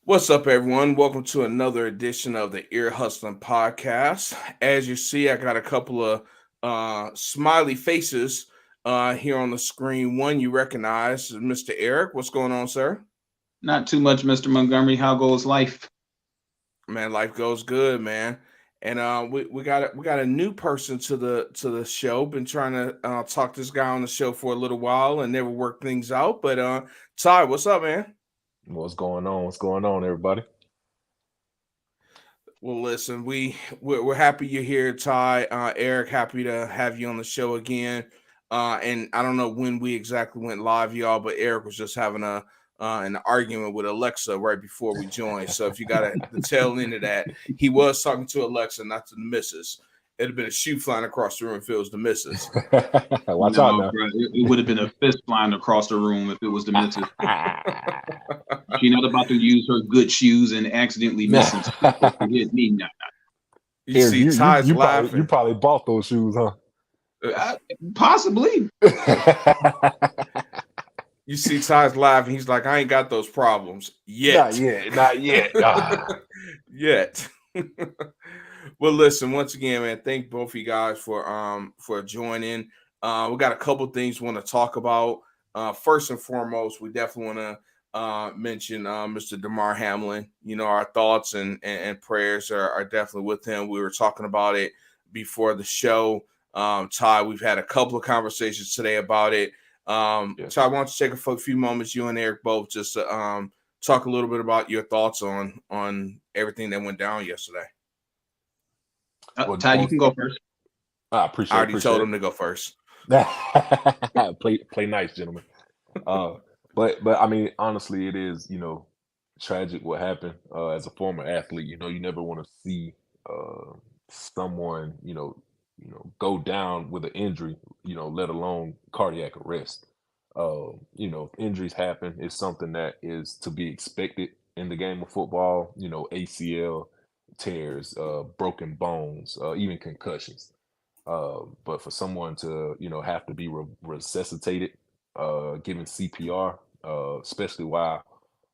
What's up, everyone? Welcome to another edition of the Ear Hustling Podcast. As you see, I got a couple of smiley faces here on the screen. One you recognize is Mr. Eric. What's going on, sir? Not too much, Mr. Montgomery. How goes life? Man, life goes good, man. And we got a new person to the show. Been trying to talk this guy on the show for a little while and never worked things out. But Ty, what's up, man? What's going on? What's going on, everybody? Well, listen, we're happy you're here, Ty. Eric, happy to have you on the show again. And I don't know when we exactly went live, y'all, but Eric was just having a an argument with Alexa right before we joined. So if you got the tail end of that, he was talking to Alexa, not to the missus. It'd have been a shoe flying across the room if it was the missus. Watch out No, now. bro. It would have been a fist flying across the room if it was the missus. She not about to use her good shoes and accidentally missing stuff to hit me. Nah. You Eric, see, Ty's you laughing. probably bought those shoes, huh? Possibly. You see Ty's laughing. He's like, I ain't got those problems yet. Not yet. Not yet. Yet. Well, listen, once again, man, thank both of you guys for joining. We got a couple things we want to talk about. First and foremost, we definitely want to mention Mr. DeMar Hamlin. You know, our thoughts and prayers are definitely with him. We were talking about it before the show. Ty, we've had a couple of conversations today about it. Yes. Ty, why don't you take a few moments, you and Eric both, just to talk a little bit about your thoughts on everything that went down yesterday. Ty, you can go first. I appreciate. I already told him to go first. Play nice, gentlemen. But I mean, honestly, it is tragic what happened. As a former athlete, you never want to see someone go down with an injury, let alone cardiac arrest. Injuries happen. It's something that is to be expected in the game of football. ACL tears, broken bones, even concussions. But for someone to, have to be resuscitated, given CPR, especially while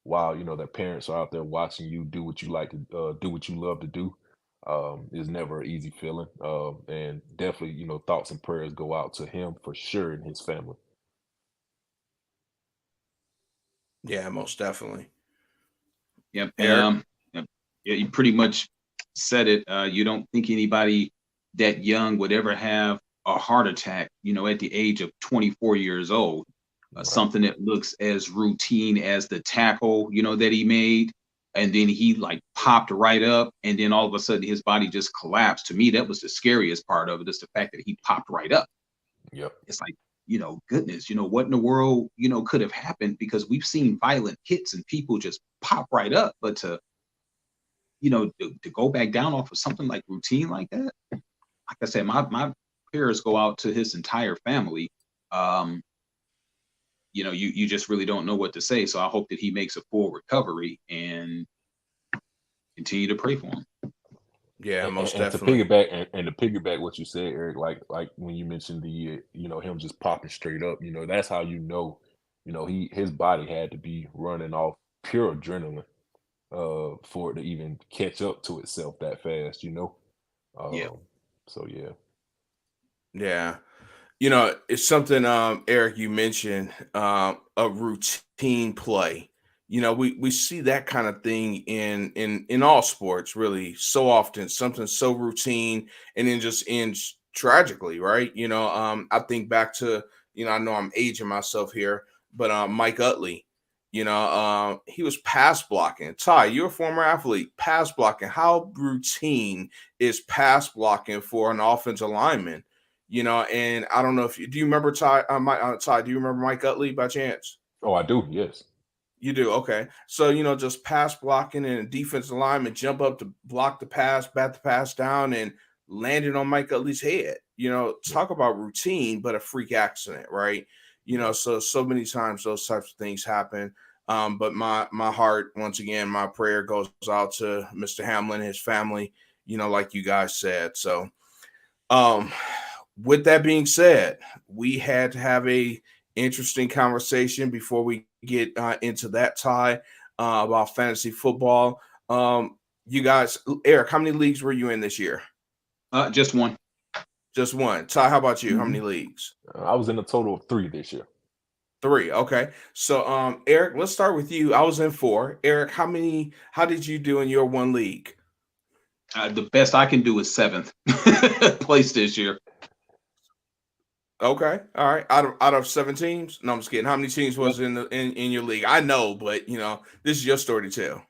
their parents are out there watching you do what you like to do, what you love to do, is never an easy feeling. And definitely, thoughts and prayers go out to him for sure and his family. Yeah, most definitely. Yep. Eric? Yep. Yeah, you pretty much said it. You don't think anybody that young would ever have a heart attack, at the age of 24 years old. Right. Something that looks as routine as the tackle, that he made. And then he like popped right up, and then all of a sudden his body just collapsed. To me, that was the scariest part of it, is the fact that he popped right up. Yep. It's like, goodness, what in the world, could have happened, because we've seen violent hits and people just pop right up. But to go back down off of something like routine like that, like I said, my prayers go out to his entire family. You just really don't know what to say. So I hope that he makes a full recovery, and continue to pray for him. Yeah, most and definitely. To piggyback what you said, Eric, like when you mentioned the him just popping straight up, that's how his body had to be running off pure adrenaline for it to even catch up to itself that fast, Yeah. So yeah. Yeah. It's something, Eric, you mentioned, a routine play. We see that kind of thing in all sports, really, so often, something so routine and then just ends tragically, right? I think back to, I know I'm aging myself here, but Mike Utley, he was pass blocking. Ty, you're a former athlete, pass blocking. How routine is pass blocking for an offensive lineman? And I don't know if do you remember Ty? Ty, do you remember Mike Utley by chance? Oh, I do. Yes. You do, okay. So just pass blocking, and a defensive lineman jump up to block the pass, bat the pass down, and landed on Mike Utley's head. Talk about routine, but a freak accident, right? So many times those types of things happen. But my heart, once again, my prayer goes out to Mr. Hamlin and his family. Like you guys said. So, with that being said, we had to have a interesting conversation before we get into that, Ty. about fantasy football. You guys, Eric, how many leagues were you in this year? Just one. Just one. Ty, how about you? How many Mhm. leagues? I was in a total of 3 this year. Three. Okay. So, Eric, let's start with you. I was in four. Eric, how did you do in your one league? The best I can do is 7th place this year. Okay. All right. Out of 7 teams? No, I'm just kidding. How many teams was in your league? I know, but this is your story to tell.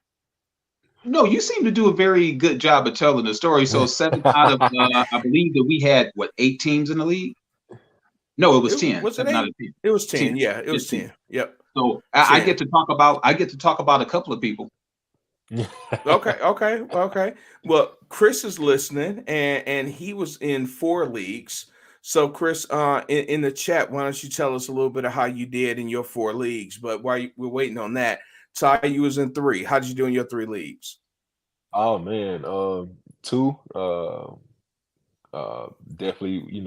No, you seem to do a very good job of telling the story. So 7 out of, I believe that we had, what, 8 teams in the league? No, it was 10. Was it 7 out eight? of 10. It was 10. 10. Yeah, it was Just 10. 10. Yep. So I 10. get to talk about a couple of people. Okay. Well, Chris is listening, and he was in 4 leagues. So, Chris, in the chat, why don't you tell us a little bit of how you did in your 4 leagues? But while we're waiting on that, Ty, you was in 3. How did you do in your 3 leagues? Oh man, 2, definitely,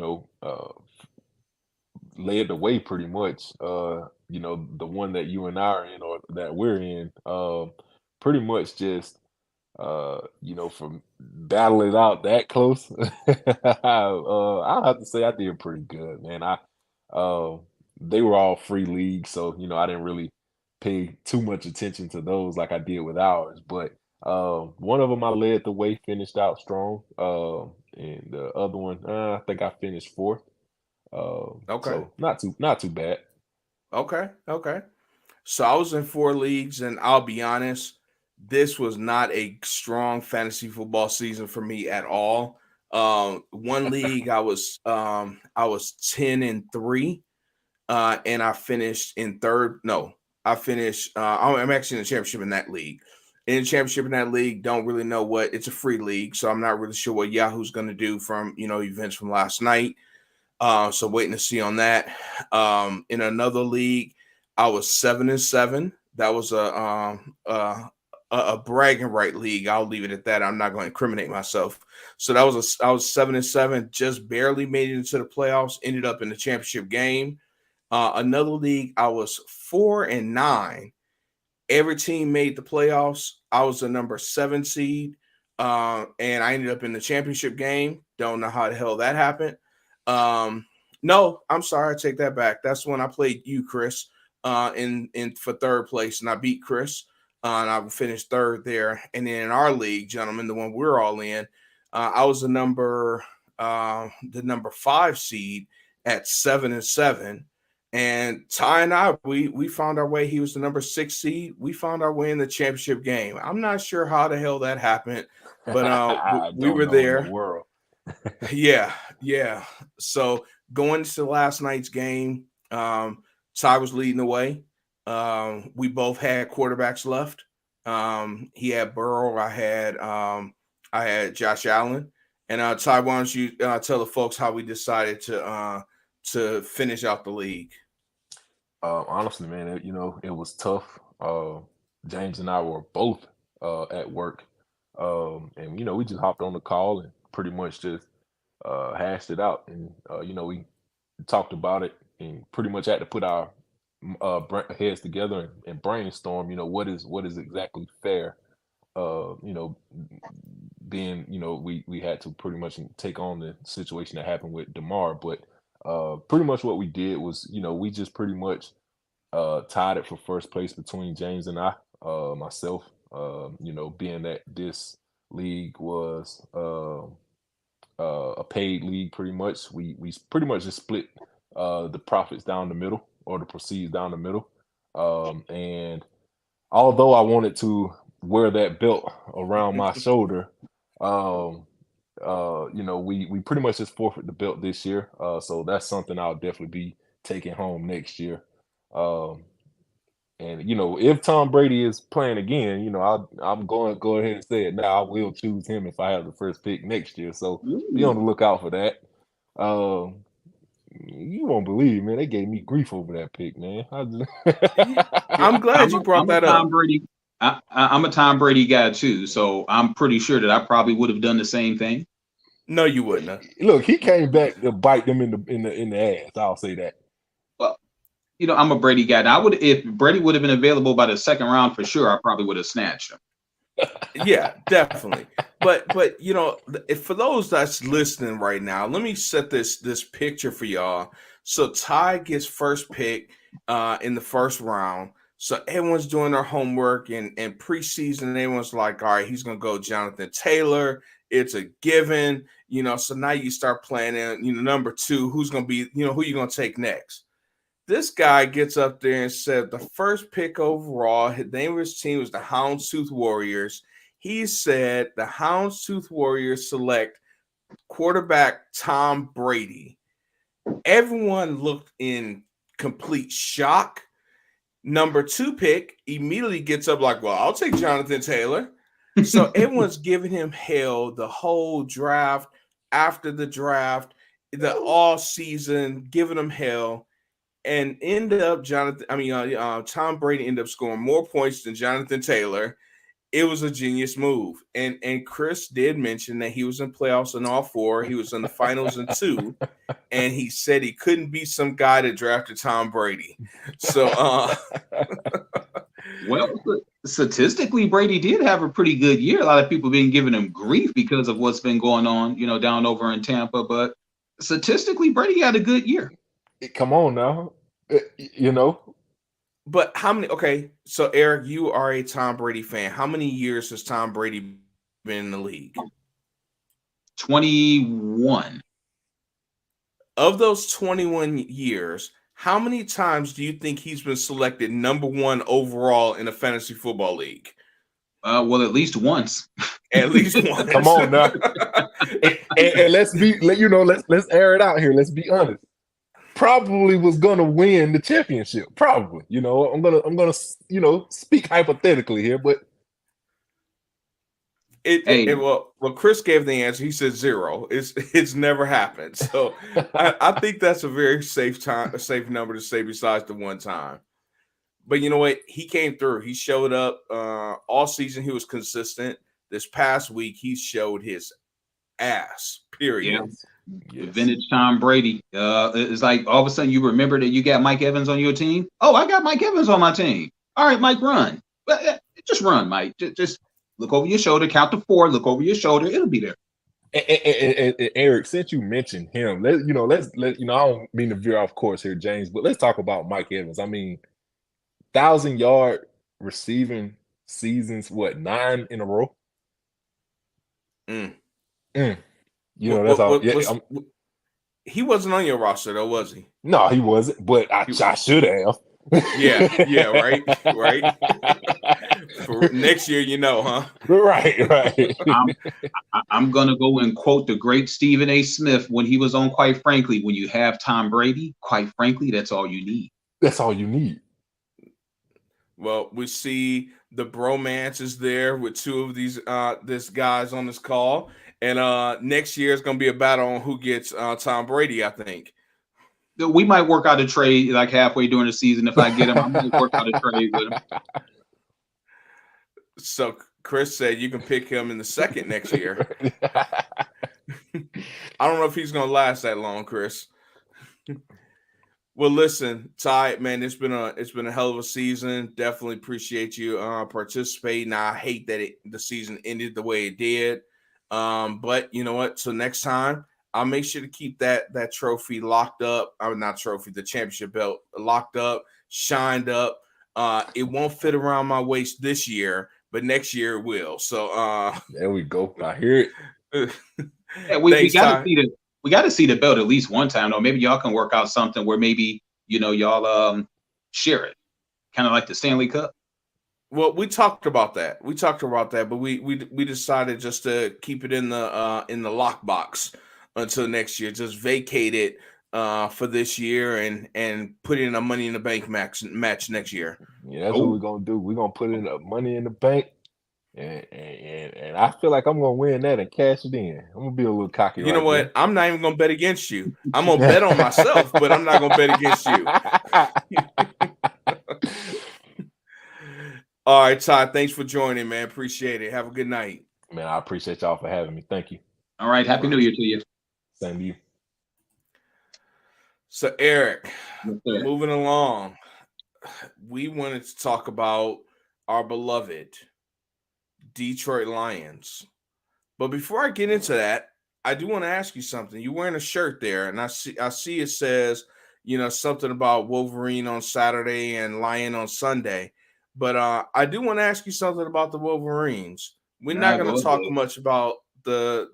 led the way pretty much. The one that you and I are in, or that we're in, pretty much just from battle it out that close. I'll have to say I did pretty good, man. Uh, they were all free leagues, so I didn't really pay too much attention to those like I did with ours. But one of them I led the way, finished out strong. And the other one, I think I finished fourth. Okay. So not too bad. Okay. So I was in 4 leagues, and I'll be honest, this was not a strong fantasy football season for me at all. One league I was 10-3, and I finished in third. No, I finished. I'm actually in the championship in that league. In the championship in that league, don't really know what it's a free league, so I'm not really sure what Yahoo's going to do from events from last night. So waiting to see on that. In another league, I was 7-7. That was a bragging right league. I'll leave it at that. I'm not going to incriminate myself. So I was 7-7, just barely made it into the playoffs. Ended up in the championship game. Another league, I was 4-9. Every team made the playoffs. I was the number 7 seed, and I ended up in the championship game. Don't know how the hell that happened. No, I'm sorry, I take that back. That's when I played you, Chris, in for third place, and I beat Chris, and I finished third there. And then in our league, gentlemen, the one we're all in, I was the number 5 seed at 7-7. And Ty and I, we found our way. He was the number 6 seed. We found our way in the championship game. I'm not sure how the hell that happened, but I we don't were know in the there. world. Yeah. So going to last night's game, Ty was leading the way. We both had quarterbacks left. He had Burrow. I had Josh Allen. And Ty, why don't you tell the folks how we decided to finish out the league? Honestly, man, it was tough. James and I were both at work, and we just hopped on the call and pretty much just hashed it out, and we talked about it and pretty much had to put our heads together and brainstorm. What is exactly fair. You know, being we had to pretty much take on the situation that happened with Demar, but pretty much what we did was we just pretty much tied it for first place between James and I, myself. Being that this league was a paid league, pretty much we pretty much just split the profits down the middle, or the proceeds down the middle. And although I wanted to wear that belt around my shoulder, um, we pretty much just forfeit the belt this year. So that's something I'll definitely be taking home next year. Um, and if Tom Brady is playing again, I'm going to go ahead and say it now. I will choose him if I have the first pick next year. So be on the Ooh. lookout for that. Um, you won't believe, man. They gave me grief over that pick, man. Yeah, Yeah, I'm glad you brought I'm a that Tom up. Brady. I'm a Tom Brady guy too, so I'm pretty sure that I probably would have done the same thing. No, you wouldn't have. Look, he came back to bite them in the ass. I'll say that. Well, I'm a Brady guy. And if Brady would have been available by the second round for sure, I probably would have snatched him. Yeah, definitely. But if for those that's listening right now, let me set this picture for y'all. So Ty gets first pick in the first round. So everyone's doing their homework and preseason, everyone's like, all right, he's gonna go Jonathan Taylor. It's a given, so now you start planning, number two, who's gonna be, who you gonna take next. This guy gets up there and said the first pick overall, the name of his team was the Houndstooth Warriors. He said the Houndstooth Warriors select quarterback Tom Brady. Everyone looked in complete shock. Number two pick immediately gets up like, well, I'll take Jonathan Taylor. So everyone's giving him hell the whole draft, after the draft, the all season, giving him hell. And ended up Tom Brady ended up scoring more points than Jonathan Taylor. It was a genius move. And Chris did mention that he was in playoffs in all four. He was in the finals in two. And he said he couldn't be some guy that drafted Tom Brady. So well, statistically, Brady did have a pretty good year. A lot of people been giving him grief because of what's been going on, down over in Tampa. But statistically, Brady had a good year. Come on now. But how many? Okay, so Eric, you are a Tom Brady fan. How many years has Tom Brady been in the league? 21. Of those 21 years, how many times do you think he's been selected number one overall in a fantasy football league? Well, at least once. At least once. Come on now. and let's let's air it out here. Let's be honest. Probably was gonna win the championship. Probably, I'm gonna speak hypothetically here, but well, Chris gave the answer. He said 0. It's never happened. So I think that's a very safe number to say besides the one time. But you know what? He came through. He showed up all season. He was consistent. This past week, he showed his ass. Period. Yes. Vintage Tom Brady. It's like all of a sudden you remember that you got Mike Evans on your team. Oh, I got Mike Evans on my team. All right, Mike, run. Just run, Mike. Just look over your shoulder, count to 4, look over your shoulder. It'll be there. And Eric, since you mentioned him, let's I don't mean to veer off course here, James, but let's talk about Mike Evans. I mean, 1,000-yard receiving seasons, 9 in a row? That's all. He wasn't on your roster though, was he? No, he wasn't. But I should have. Yeah, right. For next year, huh? Right. I'm gonna go and quote the great Stephen A. Smith when he was on. Quite frankly, when you have Tom Brady, quite frankly, that's all you need. That's all you need. Well, we see the bromance is there with two of these guys on this call. And next year is going to be a battle on who gets Tom Brady, I think. We might work out a trade like halfway during the season. If I get him, I'm going to work out a trade with him. So Chris said you can pick him in the second next year. I don't know if he's going to last that long, Chris. Well, listen, Ty, man, it's been a hell of a season. Definitely appreciate you participating. I hate that the season ended the way it did. But you know what? So next time I'll make sure to keep that trophy locked up. Not trophy, the championship belt locked up, shined up. It won't fit around my waist this year, but next year it will. So there we go. I hear it. We got to see the belt at least one time, though. Maybe y'all can work out something where maybe y'all share it, kind of like the Stanley Cup. Well, we talked about that. But we decided just to keep it in the lockbox until next year. Just vacate it for this year and put in a Money in the Bank match next year. Yeah, that's what we're gonna do. We're gonna put in a Money in the Bank, and I feel like I'm gonna win that and cash it in. I'm gonna be a little cocky. You know what? There. I'm not even gonna bet against you. I'm gonna bet on myself, but I'm not gonna bet against you. All right, Todd, thanks for joining, man. Appreciate it. Have a good night. Man, I appreciate y'all for having me. Thank you. All right. Happy New Year to you. Same to you. So Eric, Yes, sir. moving along, we wanted to talk about our beloved Detroit Lions. But before I get into that, I do want to ask you something. You're wearing a shirt there, and I see it says, something about Wolverine on Saturday and Lion on Sunday. But I do want to ask you something about the Wolverines. We're not Nah, going go to talk ahead. much about the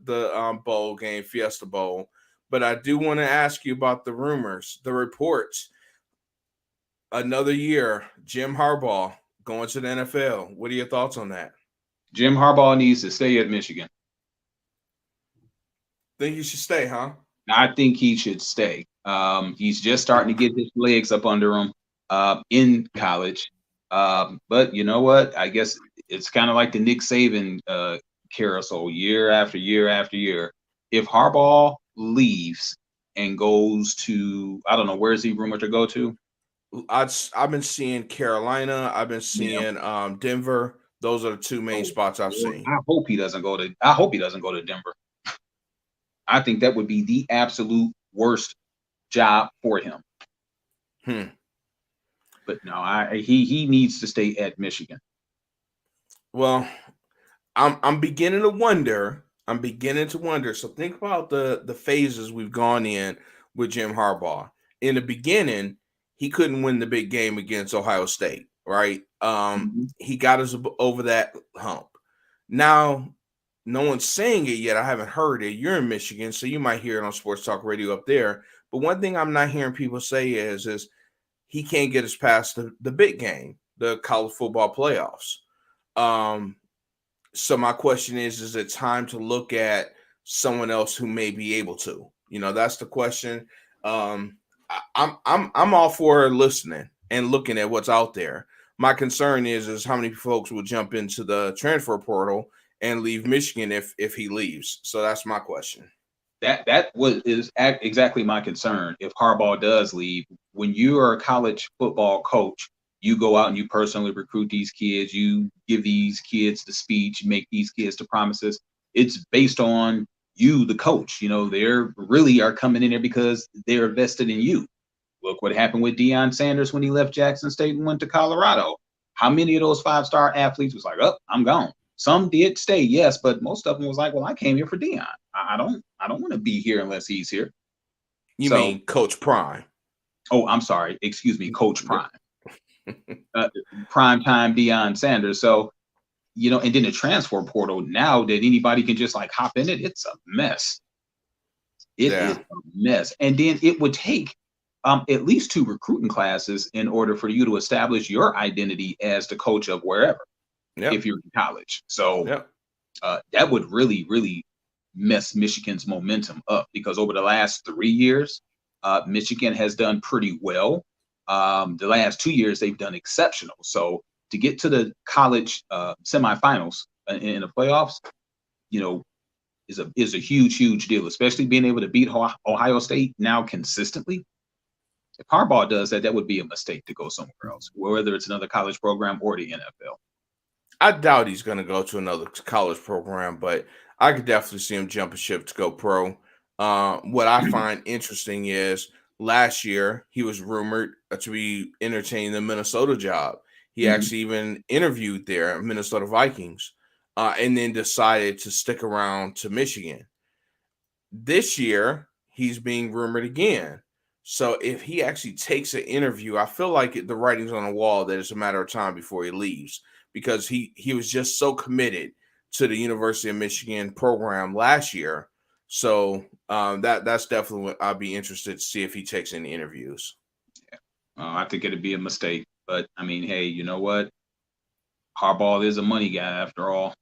bowl game, Fiesta Bowl, but I do want to ask you about the rumors, the reports. Another year, Jim Harbaugh going to the NFL. What are your thoughts on that? Jim Harbaugh needs to stay at Michigan. Think you should stay, huh? I think he should stay. He's just starting to get his legs up under him in college. But you know what? I guess it's kind of like the Nick Saban carousel year after year after year. If Harbaugh leaves and goes to, I don't know, where is he rumored to go to? I've been seeing Carolina. I've been Yeah. seeing Denver. Those are the two main Oh, spots I've Lord, seen. I hope he doesn't go to. I hope he doesn't go to Denver. I think that would be the absolute worst job for him. Hmm. But no, he needs to stay at Michigan. Well, I'm beginning to wonder. I'm beginning to wonder. So think about the phases we've gone in with Jim Harbaugh. In the beginning, he couldn't win the big game against Ohio State, right? Mhm. He got us over that hump. Now, no one's saying it yet. I haven't heard it. You're in Michigan, so you might hear it on Sports Talk Radio up there. But one thing I'm not hearing people say is he can't get us past the big game, the college football playoffs. Um, so my question is it time to look at someone else who may be able to? That's the question. I'm all for listening and looking at what's out there. My concern is how many folks will jump into the transfer portal and leave Michigan if he leaves. So that's my question. That exactly my concern. If Harbaugh does leave, when you are a college football coach, you go out and you personally recruit these kids. You give these kids the speech, make these kids the promises. It's based on you, the coach. They're really are coming in there because they're vested in you. Look what happened with Deion Sanders when he left Jackson State and went to Colorado. How many of those 5-star athletes was like, "Oh, I'm gone." Some did stay, yes, but most of them was like, "Well, I came here for Deion. I don't want to be here unless he's here." You So, mean Coach Prime? oh, I'm sorry, excuse me, Coach Prime, prime time Deion Sanders. So, and then the transfer portal now that anybody can just like hop in it, it's a mess. It is Yeah. a mess. And then it would take at least 2 recruiting classes in order for you to establish your identity as the coach of wherever, if Yep. you're in college. So Yep. that would really, really mess Michigan's momentum up because over the last 3 years, Michigan has done pretty well. The last 2 years, they've done exceptional. So to get to the college semifinals in the playoffs, you know, is a huge, huge deal, especially being able to beat Ohio State now consistently. If Harbaugh does that, that would be a mistake to go somewhere else, whether it's another college program or the NFL. I doubt he's going to go to another college program, but I could definitely see him jumping ship to go pro. What I find interesting is last year he was rumored to be entertaining the Minnesota job. He Mhm. actually even interviewed there, Minnesota Vikings, and then decided to stick around to Michigan. This year, he's being rumored again. So if he actually takes an interview, I feel like the writing's on the wall that it's a matter of time before he leaves because he was just so committed to the University of Michigan program last year. So that's definitely what I'd be interested to see if he takes any interviews. I think it'd be a mistake, but I mean, hey, you know what? Harbaugh is a money guy after all.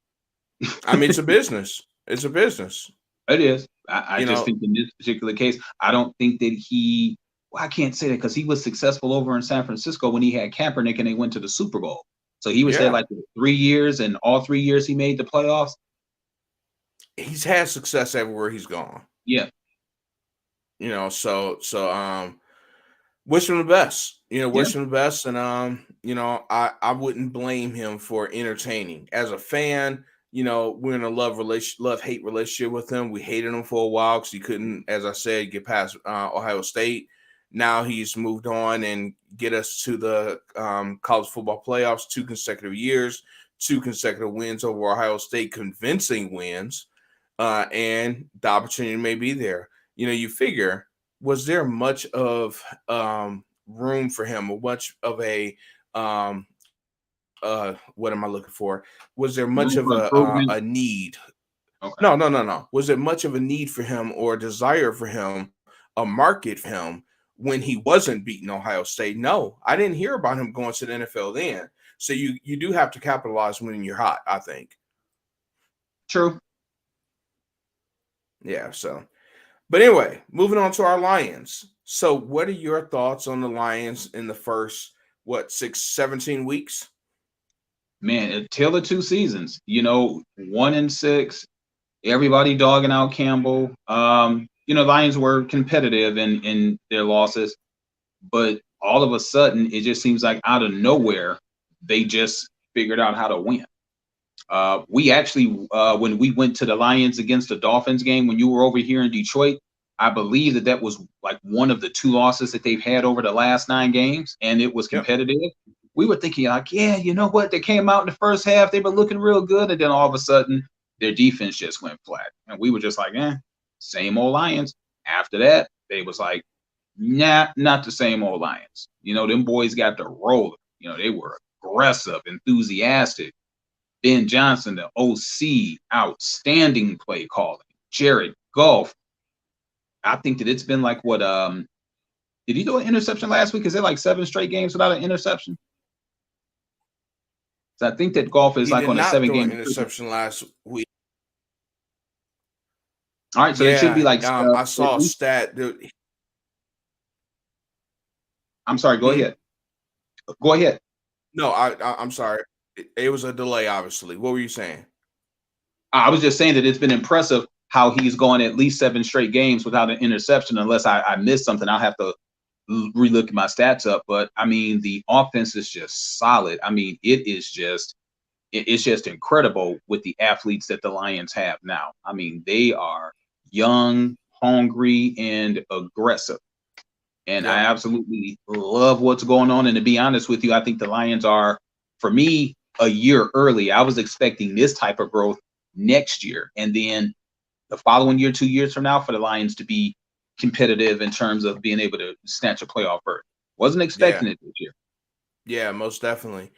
I mean, it's a business. It's a business. It is. I You just know, think in this particular case, I don't think that he. Well, I can't say that because he was successful over in San Francisco when he had Kaepernick and they went to the Super Bowl. So he was there yeah, like 3 years, and all 3 years he made the playoffs. he's had success everywhere he's gone. Yeah, So wish him the best. yeah. Wish him the best, and I wouldn't blame him for entertaining. As a fan, we're in a love hate relationship with him. We hated him for a while because he couldn't, as I said, get past Ohio State. Now he's moved on and get us to the college football playoffs 2 consecutive years, 2 consecutive wins over Ohio State, convincing wins, and the opportunity may be there. You figure, was there much of room for him, or much of a what am I looking for? Was there much Room of for improvement. a need? Okay. No, no, no, no. Was there much of a need for him or a desire for him, a market for him when he wasn't beating Ohio State? No, I didn't hear about him going to the NFL then. So you do have to capitalize when you're hot, I think. True. Yeah, so but anyway, moving on to our Lions. So what are your thoughts on the Lions in the first, what, 6, 17 weeks? Man, a tale of two seasons. 1-6. Everybody dogging out Campbell. Lions were competitive in their losses, but all of a sudden, it just seems like out of nowhere, they just figured out how to win. We actually, when we went to the Lions against the Dolphins game, when you were over here in Detroit, I believe that was like one of the 2 losses that they've had over the last 9 games, and it was Yep. competitive. We were thinking like, yeah, you know what? They came out in the first half, they were looking real good, and then all of a sudden, their defense just went flat, and we were just like, same old Lions. After that, they was like, nah, not the same old Lions. Them boys got the roller. They were aggressive, enthusiastic. Ben Johnson, the OC, outstanding play calling. Jared Goff. I think that it's been like what did he do an interception last week? Is it like 7 straight games without an interception? So I think that Goff is He like did on a not 7 throw an game. interception last week. All right, so that should be Yeah, like I saw a stat. I'm sorry, go Hmm? ahead. Go ahead. No, I'm sorry. It was a delay, obviously. What were you saying? I was just saying that it's been impressive how he's gone at least 7 straight games without an interception. Unless I missed something, I'll have to relook my stats up. But I mean, the offense is just solid. I mean, it's just incredible with the athletes that the Lions have now. I mean, they are young, hungry, and aggressive. And I Yep. absolutely love what's going on. And to be honest with you, I think the Lions are, for me, a year early. I was expecting this type of growth next year. And then the following year, 2 years from now, for the Lions to be competitive in terms of being able to snatch a playoff berth. Wasn't Yeah. expecting it this year. Yeah, most definitely.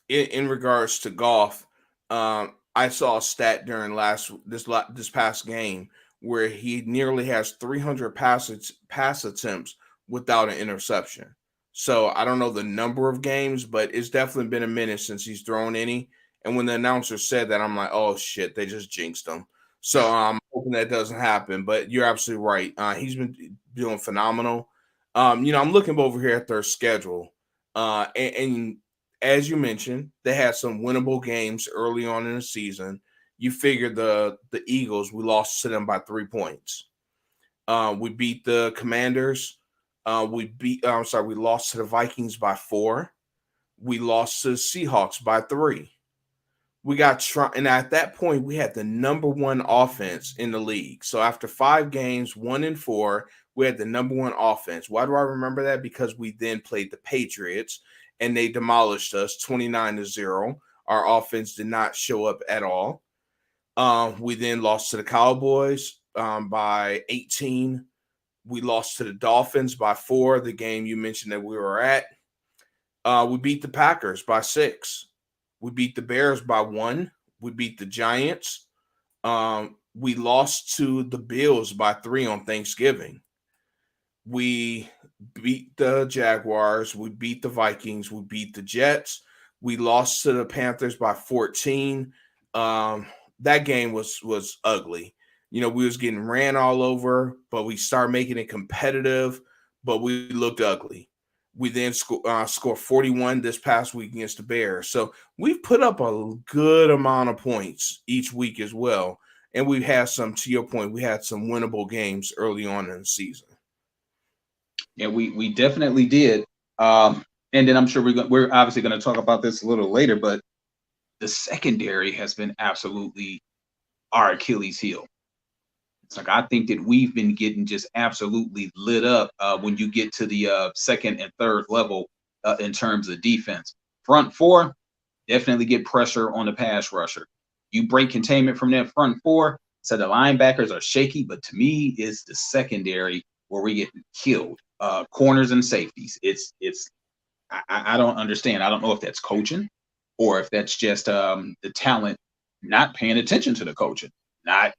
In regards to golf, I saw a stat during this past game where he nearly has 300 pass attempts without an interception. So I don't know the number of games, but it's definitely been a minute since he's thrown any. And when the announcer said that, I'm like, oh shit, they just jinxed him. So I'm hoping that doesn't happen. But you're absolutely right. He's been doing phenomenal. I'm looking over here at their schedule. And as you mentioned, they had some winnable games early on in the season. You figure the Eagles, we lost to them by 3 points. We beat the Commanders. We lost to the Vikings by 4. We lost to the Seahawks by 3. And at that point, we had the number 1 offense in the league. So after 5 games, 1-4, we had the number 1 offense. Why do I remember that? Because we then played the Patriots and they demolished us 29-0. Our offense did not show up at all. We then lost to the Cowboys by 18. We lost to the Dolphins by 4, the game you mentioned that we were at. We beat the Packers by 6. We beat the Bears by 1. We beat the Giants. We lost to the Bills by 3 on Thanksgiving. We beat the Jaguars. We beat the Vikings. We beat the Jets. We lost to the Panthers by 14. That game was ugly. We was getting ran all over, but we started making it competitive, but we looked ugly. We then scored 41 this past week against the Bears. So we've put up a good amount of points each week as well. And we've had some, to your point, we had some winnable games early on in the season. Yeah, we definitely did. And then I'm sure we're obviously going to talk about this a little later, but the secondary has been absolutely our Achilles heel. It's like I think that we've been getting just absolutely lit up when you get to the second and third level in terms of defense. Front four, definitely get pressure on the pass rusher. You break containment from that front four, so the linebackers are shaky, but to me, it's the secondary where we get killed. Corners and safeties. I don't understand. I don't know if that's coaching or if that's just the talent not paying attention to the coaching, not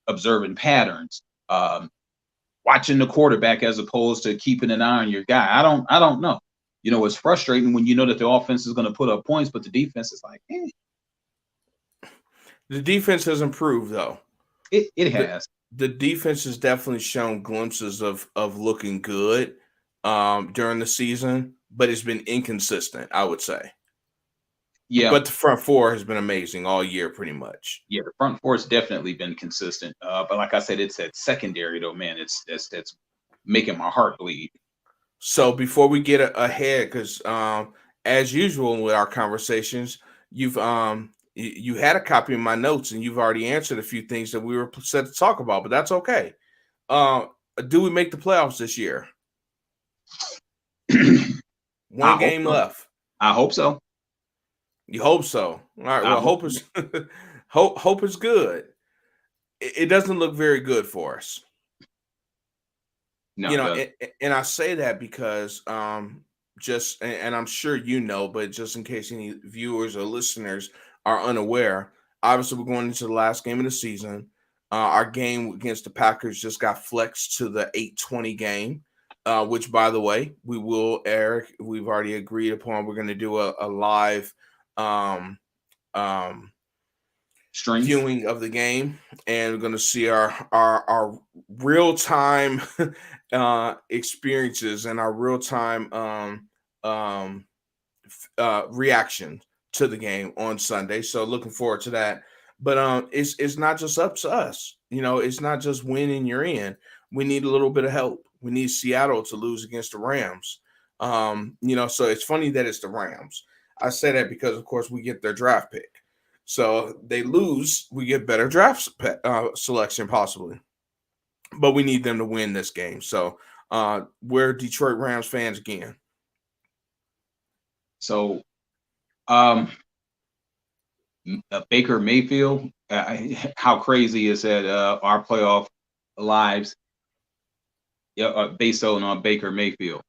observing patterns, watching the quarterback as opposed to keeping an eye on your guy. I don't know. You know, it's frustrating when you know that the offense is going to put up points, but the defense is like, The defense has improved, though. it The has. the defense has definitely shown glimpses of looking good during the season, but it's been inconsistent, I would say. Yeah, But the front four has been amazing all year, pretty much. yeah. The front four has definitely been consistent. But like I said, it's that secondary though, man. That's making my heart bleed. So before we get ahead, because as usual with our conversations, you had a copy of my notes and you've already answered a few things that we were set to talk about, but that's okay. Uh, do we make the playoffs this year? I One hope game so. left. I hope so. You hope so. All right. I Well, hope hope so. is hope is good. It doesn't look very good for us. No, You it know, doesn't. and I say that because just and I'm sure you know, but just in case any viewers or listeners are unaware, obviously we're going into the last game of the season. Our game against the Packers just got flexed to the 8:20 game, which, by the way, we will, Eric, we've already agreed upon. We're going to do a live um, um, Stream. viewing of the game, and we're going to see our real time experiences and our real time um, reaction to the game on Sunday. So looking forward to that. But it's not just up to us. You know, it's not just winning you're in. We need a little bit of help. We need Seattle to lose against the Rams. You know, so it's funny that it's the Rams. I say that because, of course, we get their draft pick. So they lose, we get better draft selection possibly. But we need them to win this game. So we're Detroit Rams fans again. So, Baker Mayfield. How crazy is that? Our playoff lives, yeah, based on Baker Mayfield.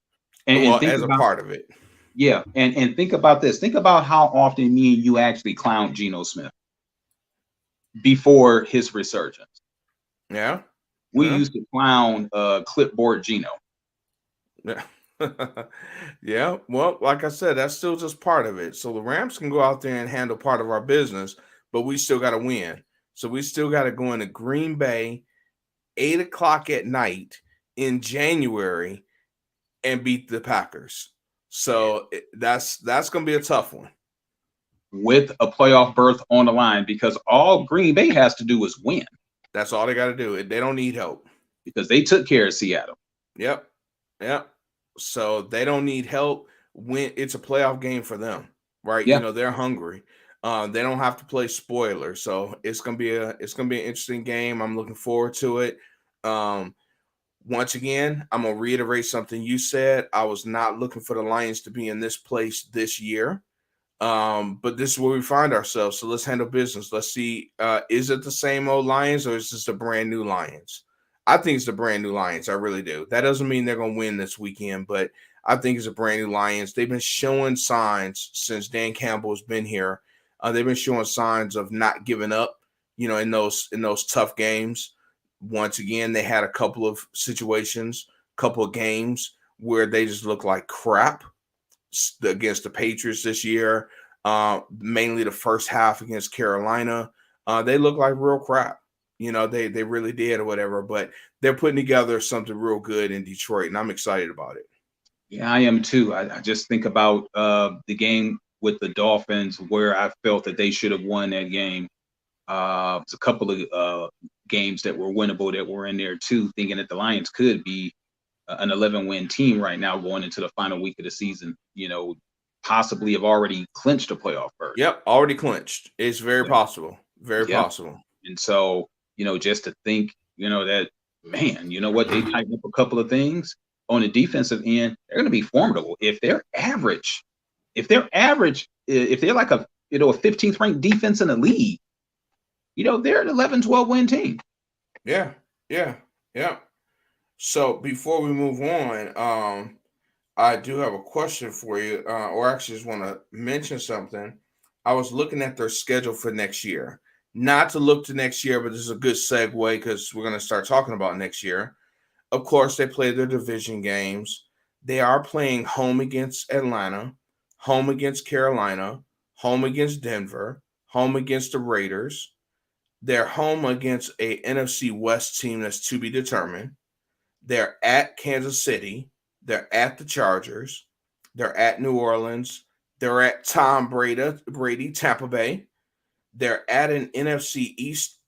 And Well, think as a about part of it. yeah, and think about this. Think about how often me and you actually clown Geno Smith before his resurgence. Yeah. We Yeah. used to clown clipboard Geno. Yeah. Yeah. Well, like I said, that's still just part of it. So the Rams can go out there and handle part of our business, but we still got to win. So we still got to go into Green Bay, 8 o'clock at night in January, and beat the Packers. So that's going to be a tough one. With a playoff berth on the line because all Green Bay has to do is win That's all they got to do. They don't need help. because they took care of Seattle. Yep. Yep. So they don't need help when it's a playoff game for them, right? You Yeah. know, they're hungry. They don't have to play spoiler. So it's gonna be an interesting game. I'm looking forward to it. Um, Once again, I'm gonna reiterate something you said. I was not looking for the Lions to be in this place this year. But this is where we find ourselves. So let's handle business. Let's see, is it the same old Lions or is this a brand new Lions? I think it's the brand new Lions. I really do. That doesn't mean they're gonna win this weekend, but I think it's a brand new Lions. They've been showing signs since Dan Campbell has been here. They've been showing signs of not giving up, you know, in those tough games. Once again, they had a couple of situations, couple of games where they just look like crap against the Patriots this year, mainly the first half against Carolina. They look like real crap. You know, they really did or whatever, but they're putting together something real good in Detroit, and I'm excited about it. Yeah, I am too. I just think about the game with the Dolphins where I felt that they should have won that game. It's a couple of games that were winnable that were in there too, thinking that the Lions could be an 11-win team right now going into the final week of the season. You know, possibly have already clinched a playoff berth. Yep, already clinched. It's very Yeah. possible. Very Yeah. possible. And so, you know, just to think That man, you know what? They tighten up a couple of things on the defensive end. They're going to be formidable if they're average. If they're like a 15th ranked defense in the league, they're an 11-12 win team. Yeah, yeah, yeah. So before we move on, I do have a question for you, or actually just want to mention something. I was looking at their schedule for next year. Not to look to next year, but this is a good segue because we're going to start talking about next year. Of course, they play their division games. They are playing home against Atlanta, home against Carolina, home against Denver, home against the Raiders. They're home against a NFC West team that's to be determined. They're at Kansas City. They're at the Chargers. They're at New Orleans. They're at Tom Brady, Tampa Bay. They're at an NFC East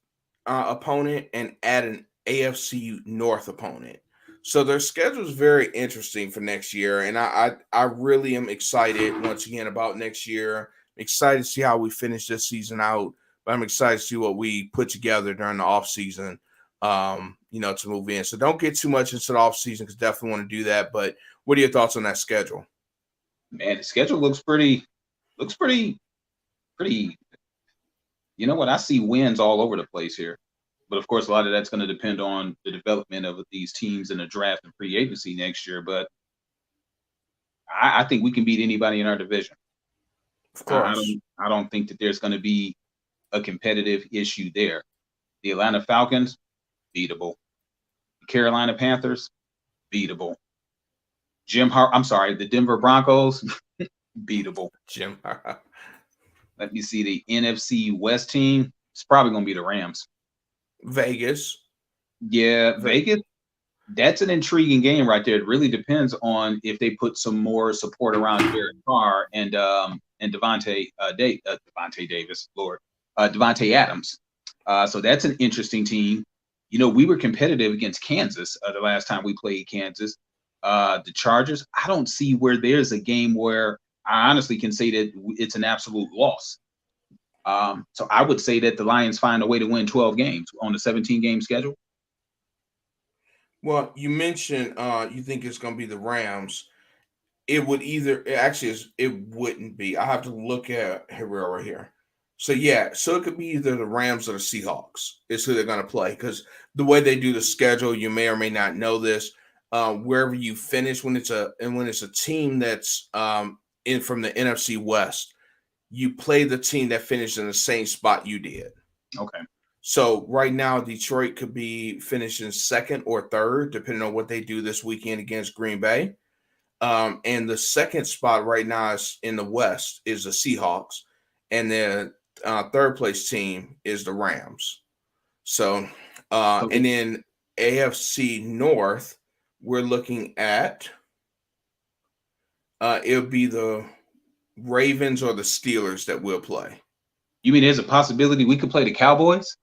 opponent and at an AFC North opponent. So their schedule is very interesting for next year, and I really am excited once again about next year. I'm excited to see how we finish this season out, but I'm excited to see what we put together during the off season. To move in. So don't get too much into the off season because definitely want to do that. But what are your thoughts on that schedule? Man, the schedule looks pretty. You know what? I see wins all over the place here. But of course, a lot of that's going to depend on the development of these teams in the draft and free agency next year. But I think we can beat anybody in our division. Of course. I don't think that there's going to be a competitive issue there. The Atlanta Falcons, beatable. The Carolina Panthers, beatable. The Denver Broncos, beatable. Let me see the NFC West team. It's probably going to be the Rams. Vegas. Yeah, Vegas. That's an intriguing game right there. It really depends on if they put some more support around Derek Carr and Devontae Davis, Devontae Adams. So that's an interesting team. We were competitive against Kansas the last time we played Kansas. The Chargers, I don't see where there's a game where I honestly can say that it's an absolute loss. So I would say that the Lions find a way to win 12 games on the 17-game schedule. Well, you mentioned you think it's going to be the Rams. It wouldn't be. I have to look at Herrera here. So it could be either the Rams or the Seahawks is who they're going to play because the way they do the schedule, you may or may not know this. Wherever you finish when it's a team that's in from the NFC West, you play the team that finished in the same spot you did. Okay. So right now, Detroit could be finishing second or third, depending on what they do this weekend against Green Bay. And the second spot right now is in the West is the Seahawks, and the third place team is the Rams. So, and then AFC North, we're looking at it'll be the Ravens or the Steelers that will play. You mean there's a possibility we could play the Cowboys?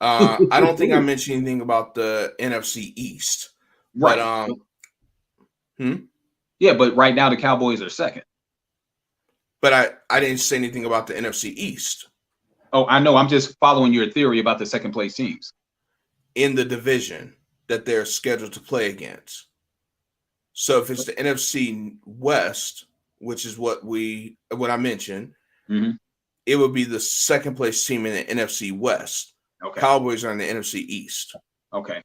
I don't think I mentioned anything about the NFC East. Right. But Yeah, but right now the Cowboys are second. But I didn't say anything about the NFC East. Oh, I know. I'm just following your theory about the second place teams in the division that they're scheduled to play against. So if it's the NFC West, which is what I mentioned, it would be the second place team in the NFC West. Okay. Cowboys are in the NFC East. Okay.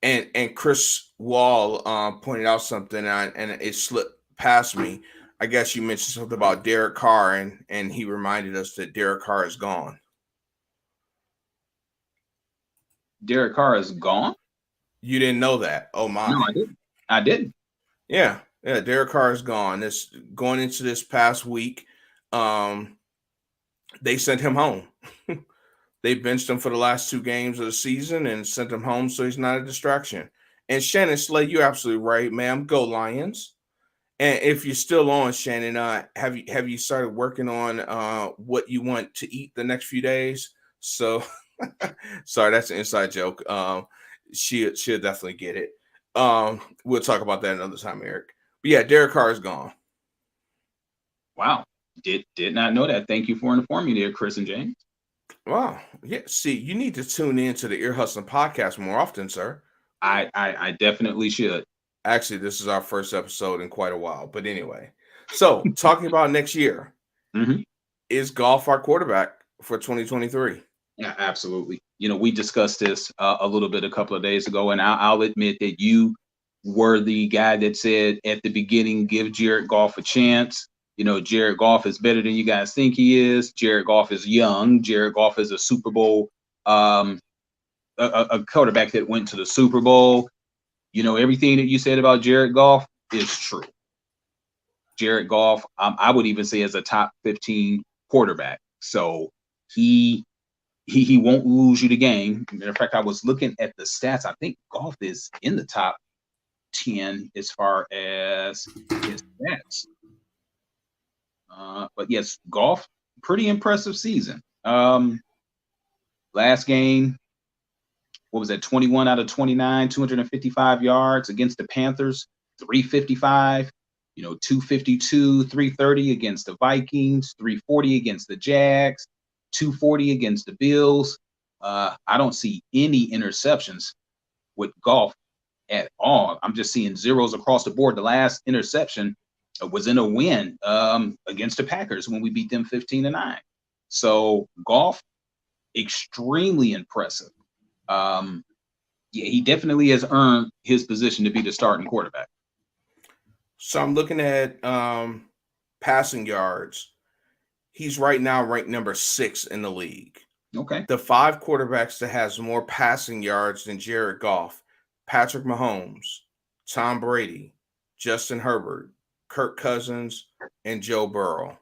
And Chris Wall pointed out something, and it slipped past me. I guess you mentioned something about Derek Carr, and he reminded us that Derek Carr is gone. Derek Carr is gone? You didn't know that? Oh, my. No, I didn't. Yeah, Derek Carr is gone. This going into this past week, they sent him home. They benched him for the last 2 games of the season and sent him home so he's not a distraction. And Shannon Slay, you're absolutely right, ma'am. Go Lions. And if you're still on, Shannon, have you started working on what you want to eat the next few days? So, sorry, that's an inside joke. She'll definitely get it. We'll talk about that another time, Eric. But yeah, Derek Carr is gone. Wow. Did not know that. Thank you for informing me there, Chris and James. Wow. Yeah. See, you need to tune in to the Ear Hustling podcast more often, sir. I definitely should. Actually, this is our first episode in quite a while. But anyway, so talking about next year, Mhm. is Golf our quarterback for 2023? Yeah, absolutely. We discussed this a little bit a couple of days ago, and I'll admit that you were the guy that said at the beginning, give Jared Goff a chance. Jared Goff is better than you guys think he is. Jared Goff is young. Jared Goff is a Super Bowl, um, a quarterback that went to the Super Bowl. Everything that you said about Jared Goff is true. Jared Goff, I would even say, is a top 15 quarterback. So he won't lose you the game. Matter of fact, I was looking at the stats. I think Goff is in the top 10 as far as his stats. But yes, Goff, pretty impressive season. Last game, what was that? 21 out of 29, 255 yards against the Panthers, 355. 252, 330 against the Vikings, 340 against the Jags, 240 against the Bills. I don't see any interceptions with Goff at all. I'm just seeing zeros across the board. The last interception was in a win against the Packers when we beat them 15-9. So Goff, extremely impressive. Yeah, he definitely has earned his position to be the starting quarterback. So I'm looking at passing yards. He's right now ranked number 6 in the league. Okay. The 5 quarterbacks that has more passing yards than Jared Goff: Patrick Mahomes, Tom Brady, Justin Herbert, Kirk Cousins, and Joe Burrow.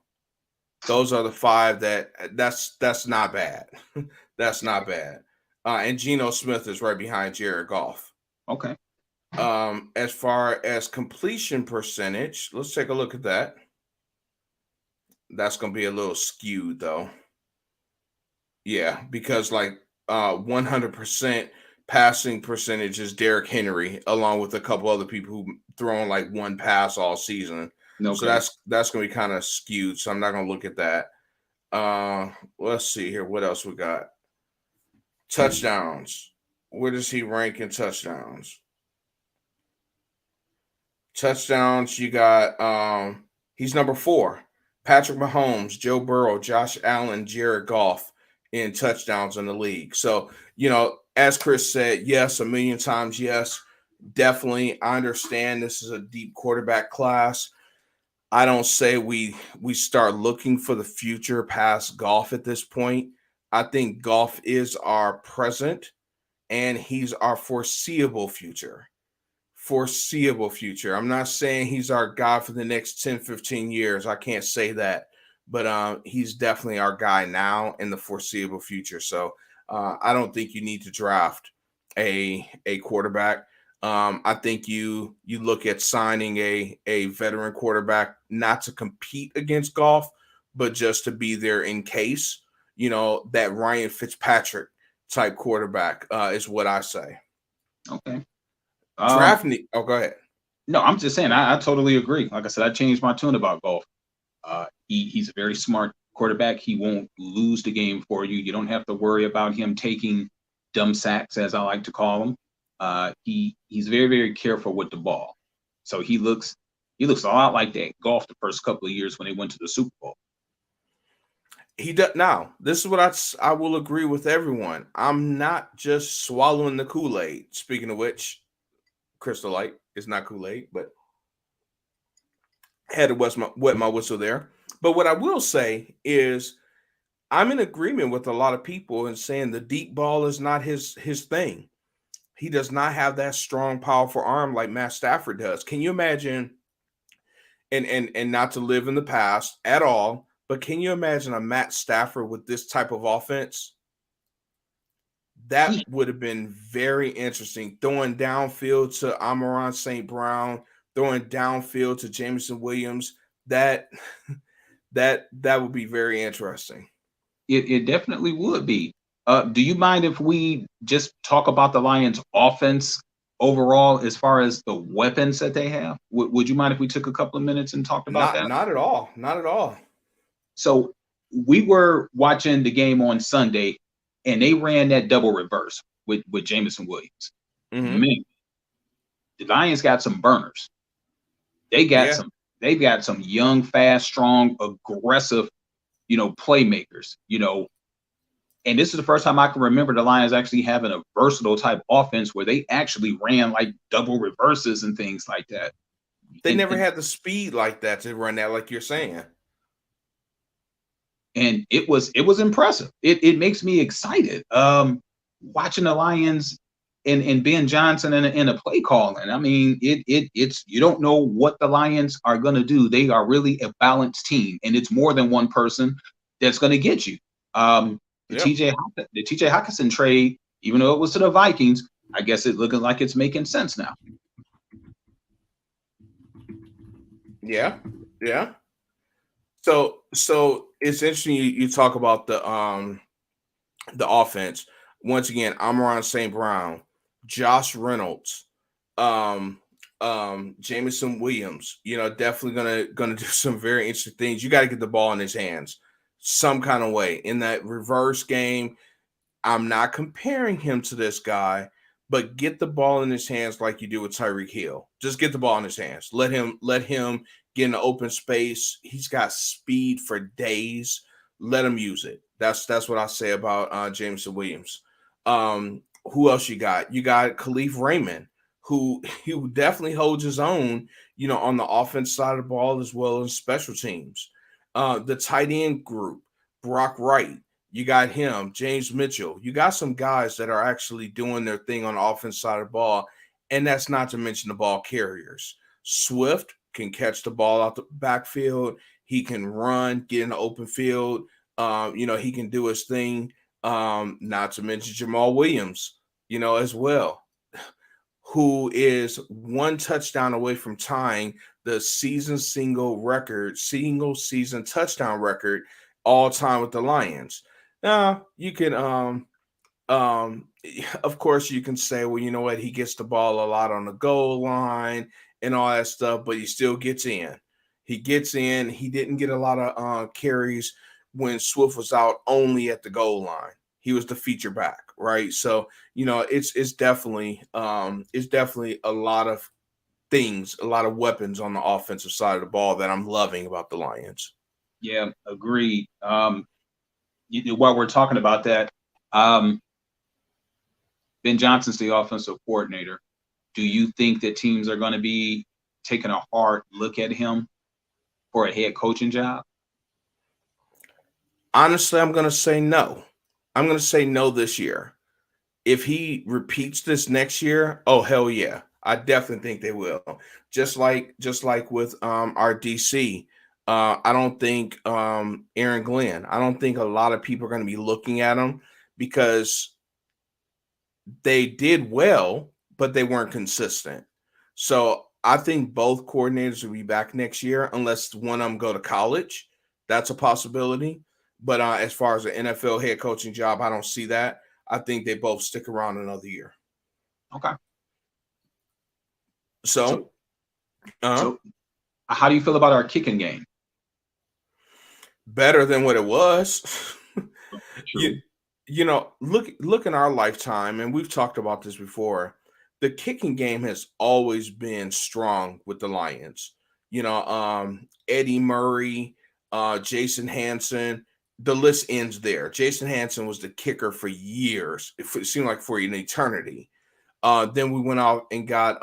Those are the 5 that's not bad. That's not bad. And Geno Smith is right behind Jared Goff. Okay. As far as completion percentage, let's take a look at that. That's going to be a little skewed though. Yeah, because 100% passing percentage is Derrick Henry, along with a couple other people who thrown like one pass all season. Okay. So that's going to be kind of skewed. So I'm not going to look at that. Let's see here. What else we got? Touchdowns. Where does he rank in touchdowns? Touchdowns, you got he's number 4. Patrick Mahomes, Joe Burrow, Josh Allen, Jared Goff in touchdowns in the league. So, as Chris said, yes, a million times, yes, definitely. I understand this is a deep quarterback class. I don't say we start looking for the future past Goff at this point. I think Goff is our present and he's our foreseeable future. I'm not saying he's our guy for the next 10, 15 years. I can't say that. But he's definitely our guy now in the foreseeable future. So I don't think you need to draft a quarterback. I think you look at signing a veteran quarterback not to compete against Goff, but just to be there in case, that Ryan Fitzpatrick type quarterback is what I say. Okay. Oh, go ahead. No, I'm just saying, I totally agree. Like I said, I changed my tune about Goff. He's a very smart quarterback. He won't lose the game for you. You don't have to worry about him taking dumb sacks, as I like to call them. He's very, very careful with the ball. So he looks a lot like that Goff the first couple of years when they went to the Super Bowl. He does. Now, this is what I will agree with everyone. I'm not just swallowing the Kool-Aid. Speaking of which, Crystal Light is not Kool-Aid, but had to wet my whistle there. But what I will say is I'm in agreement with a lot of people in saying the deep ball is not his thing. He does not have that strong, powerful arm like Matt Stafford does. Can you imagine, and not to live in the past at all, but can you imagine a Matt Stafford with this type of offense? That would have been very interesting. Throwing downfield to Amon-Ra St. Brown, throwing downfield to Jameson Williams. That would be very interesting. It definitely would be. Do you mind if we just talk about the Lions' offense overall, as far as the weapons that they have? Would you mind if we took a couple of minutes and talked about that? Not at all. Not at all. So we were watching the game on Sunday, and they ran that double reverse with Jameson Williams. Mhm. Man, the Lions got some burners. They got Yeah. some. They've got some young, fast, strong, aggressive, playmakers. And this is the first time I can remember the Lions actually having a versatile type offense where they actually ran like double reverses and things like that. They And never had the speed like that to run that, like you're saying. and it was impressive. It makes me excited. Watching the Lions and Ben Johnson in a play calling. I mean, it's you don't know what the Lions are going to do. They are really a balanced team, and it's more than one person that's going to get you. The Yep. TJ Hawkinson trade, even though it was to the Vikings, I guess it's looking like it's making sense now. Yeah. Yeah. So it's interesting you talk about the offense. Once again, Amon St. Brown, Josh Reynolds, um, Jameson Williams, definitely gonna do some very interesting things. You got to get the ball in his hands some kind of way. In that reverse game, I'm not comparing him to this guy, but get the ball in his hands like you do with Tyreek Hill. Just get the ball in his hands. Let him get in the open space. He's got speed for days. Let him use it. That's what I say about Jameson Williams. Who else you got? You got Khalif Raymond, who definitely holds his own, on the offense side of the ball as well as special teams. The tight end group, Brock Wright. You got him, James Mitchell. You got some guys that are actually doing their thing on the offense side of the ball, and that's not to mention the ball carriers. Swift can catch the ball out the backfield. He can run, get in the open field. He can do his thing. Not to mention Jamal Williams, as well, who is one touchdown away from tying the single season touchdown record all time with the Lions. Now you can um of course you can say, well, you know what, he gets the ball a lot on the goal line and all that stuff, but he still gets in. He gets in. He didn't get a lot of carries when Swift was out only at the goal line. He was the feature back, right? So, it's definitely a lot of things, a lot of weapons on the offensive side of the ball that I'm loving about the Lions. Yeah, agreed. While we're talking about that, um, Ben Johnson's the offensive coordinator. Do you think that teams are going to be taking a hard look at him for a head coaching job? Honestly, I'm going to say no. I'm going to say no this year. If he repeats this next year, oh hell yeah, I definitely think they will. Just like with our DC, I don't think Aaron Glenn. I don't think a lot of people are going to be looking at him because they did well, but they weren't consistent. So I think both coordinators will be back next year, unless one of them go to college. That's a possibility. But as far as an NFL head coaching job, I don't see that. I think they both stick around another year. Okay. So, So, uh, so how do you feel about our kicking game? better than what it was. you, True. look in our lifetime, and we've talked about this before. The kicking game has always been strong with the Lions. Eddie Murray, Jason Hanson. The list ends there. Jason Hanson was the kicker for years. It seemed like for an eternity. Then we went out and got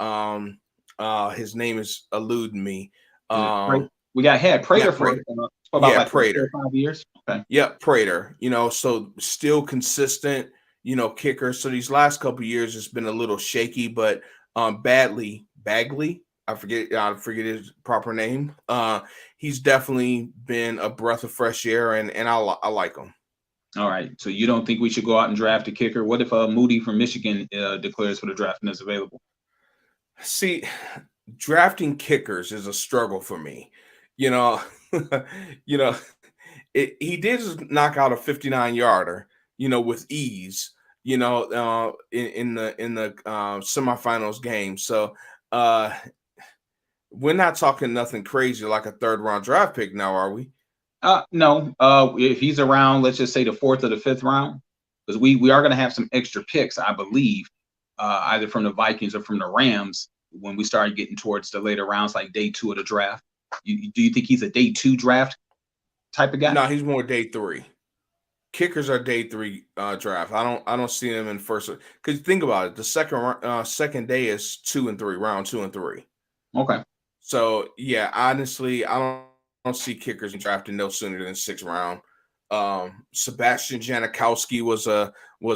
his name is eluding me. Is it Um we had Prater Matt for, Prater. for about Yeah, like 4 Prater. or 5 years. Okay. Yep, Prater. So still consistent, kicker. So these last couple of years it's been a little shaky, but Bagley, I forget his proper name. He's definitely been a breath of fresh air, and I like him. All right. So you don't think we should go out and draft a kicker? What if Moody from Michigan declares for the draft and is available? See, drafting kickers is a struggle for me. You know, you know, he did just knock out a 59 yarder, with ease, in the semifinals game. So uh we're not talking nothing crazy like a third round draft pick now, are we? No. If he's around, let's just say the fourth or the fifth round, because we are going to have some extra picks, I believe, either from the Vikings or from the Rams when we start getting towards the later rounds, like day two of the draft. Do you think he's a day two draft type of guy? No, he's more day three. Kickers are day three draft. I don't see them in first, because think about it. The second day is 2 and 3, round 2 and 3. Okay. So yeah, honestly, I don't see kickers drafted no sooner than 6th round. Sebastian Janikowski was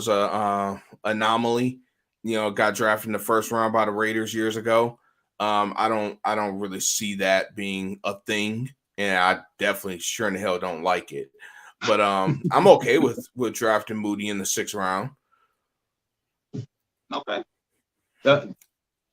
a anomaly. Got drafted in the first round by the Raiders years ago. I don't really see that being a thing, and I definitely sure in the hell don't like it. But I'm okay with drafting Moody in the 6th round. Okay. Uh,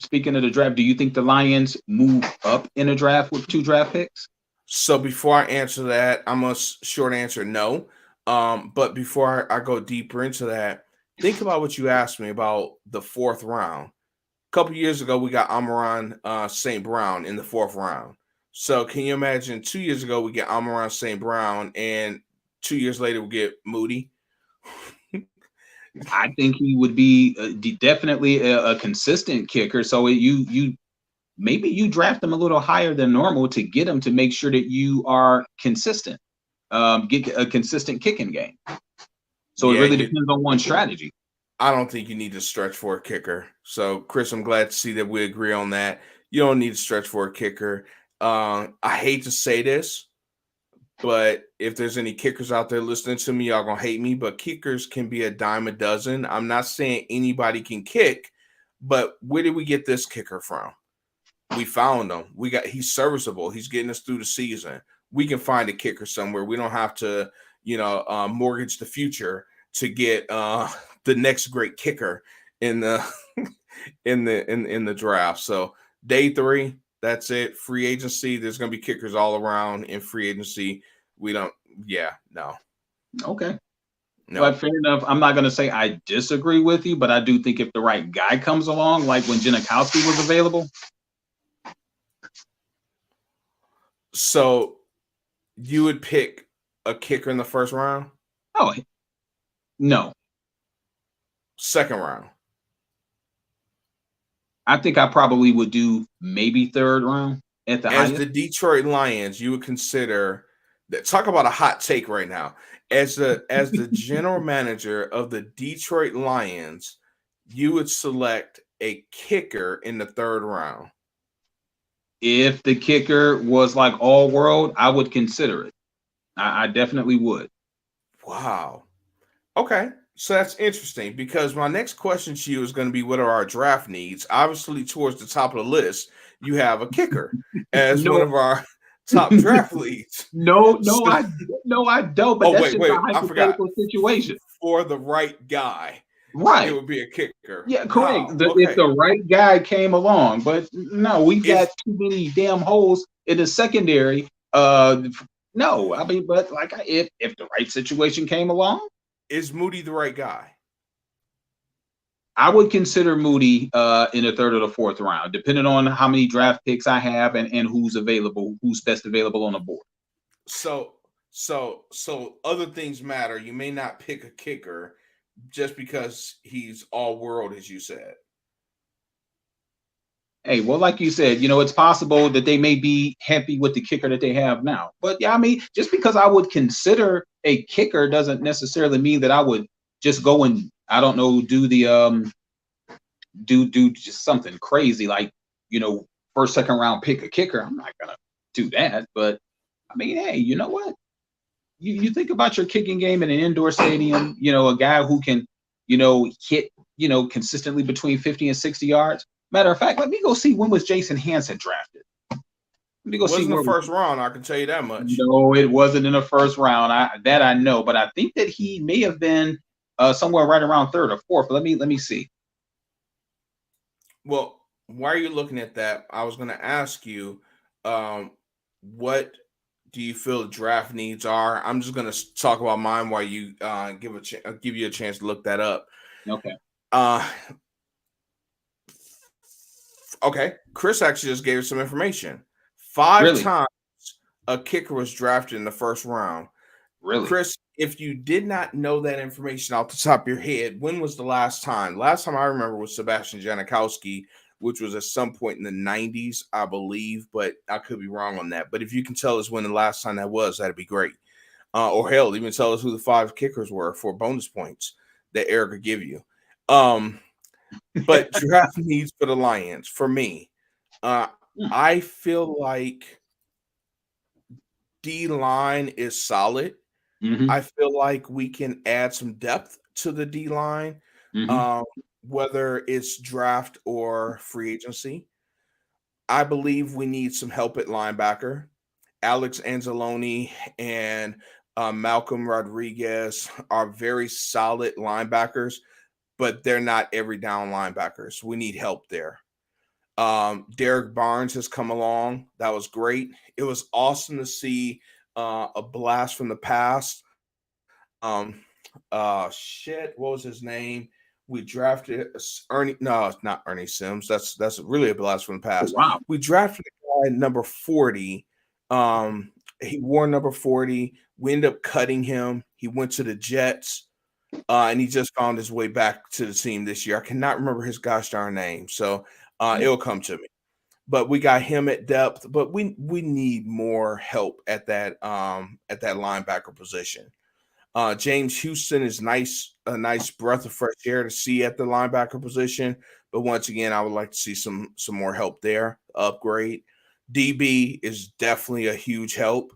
Speaking of the draft, do you think the Lions move up in a draft with 2 draft picks? So before I answer that, I'm a short answer no. But before I go deeper into that, think about what you asked me about the 4th round. A couple years ago, we got Amaron St. Brown in the 4th round. So can you imagine 2 years ago we get Amaron St. Brown, and 2 years later we get Moody? I think he would be definitely a consistent kicker. So you maybe you draft him a little higher than normal to get him to make sure that you are consistent, get a consistent kicking game. So it Yeah, really depends on one strategy. I don't think you need to stretch for a kicker. So, Chris, I'm glad to see that we agree on that. You don't need to stretch for a kicker. I hate to say this, but if there's any kickers out there listening to me, y'all gonna hate me. But kickers can be a dime a dozen. I'm not saying anybody can kick, but where did we get this kicker from? We found him. He's serviceable. He's getting us through the season. We can find a kicker somewhere. We don't have to, mortgage the future to get the next great kicker in the in the draft. So day 3, that's it. Free agency. There's gonna be kickers all around in free agency. We don't. Yeah, no, Okay. no. But fair enough. I'm not going to say I disagree with you, but I do think if the right guy comes along, like when Janikowski was available. So you would pick a kicker in the 1st round, Oh, no. 2nd round. I think I probably would do maybe 3rd round at the As highest. the Detroit Lions, you would consider that. Talk about a hot take right now. As the general manager of the Detroit Lions, you would select a kicker in the 3rd round. If the kicker was like all world, I would consider it. I definitely would. Wow. Okay. So that's interesting, because my next question to you is going to be, what are our draft needs? Obviously, towards the top of the list, you have a kicker as one No, of our top draft leads. no, So, no, I don't. But that's just a I forgot. hypothetical situation, For the right guy, it right? would be a kicker. Yeah, correct. Wow. If Okay. the right guy came along, but no, we got Is too many damn holes in the secondary. No, I mean, but like, if the right situation came along, is Moody the right guy? I would consider Moody in the 3rd or the 4th round, depending on how many draft picks I have and who's available, who's best available on the board. So other things matter. You may not pick a kicker just because he's all world, as you said. Hey, well, like you said, it's possible that they may be happy with the kicker that they have now. But yeah, I mean, just because I would consider a kicker doesn't necessarily mean that I would just go and, I don't know, do the do just something crazy like, 1st, 2nd round pick a kicker. I'm not gonna do that. But I mean, hey, you know what? You think about your kicking game in an indoor stadium, a guy who can, hit, consistently between 50 and 60 yards. Matter of fact, let me go see when was Jason Hansen drafted. Let me go It see wasn't the where. 1st round, I can tell you that much. No, it wasn't in the 1st round. I know, but I think that he may have been somewhere right around 3rd or 4th. But let me see. Well, why are you looking at that? I was going to ask you, what do you feel draft needs are? I'm just going to talk about mine while you give you a chance to look that up. Okay. Uh, okay. Chris actually just gave us some information. 5 Really? times a kicker was drafted in the first round. Really? Chris, if you did not know that information off the top of your head, when was the last time? Last time I remember was Sebastian Janikowski, which was at some point in the 90s, I believe, but I could be wrong on that. But if you can tell us when the last time that was, that'd be great. Or hell, even tell us who the 5 kickers were for bonus points that Eric could give you. But draft needs for the Lions, for me, uh, I feel like D line is solid. Mm-hmm. I feel like we can add some depth to the D line, Mm-hmm. um, whether it's draft or free agency. I believe we need some help at linebacker. Alex Anzalone and Malcolm Rodriguez are very solid linebackers, but they're not every down linebackers. We need help there. Derek Barnes has come along. That was great. It was awesome to see a blast from the past. Shit, what was his name? We drafted Ernie. No, it's not Ernie Sims. That's really a blast from the Oh, past. wow. We drafted a guy number 40. He wore number 40. We ended up cutting him. He went to the Jets, and he just found his way back to the team this year. I cannot remember his gosh darn name, so it'll come to me. But we got him at depth, but we need more help at that linebacker position. James Houston is a nice breath of fresh air to see at the linebacker position. But once again, I would like to see some more help there, upgrade. DB is definitely a huge help.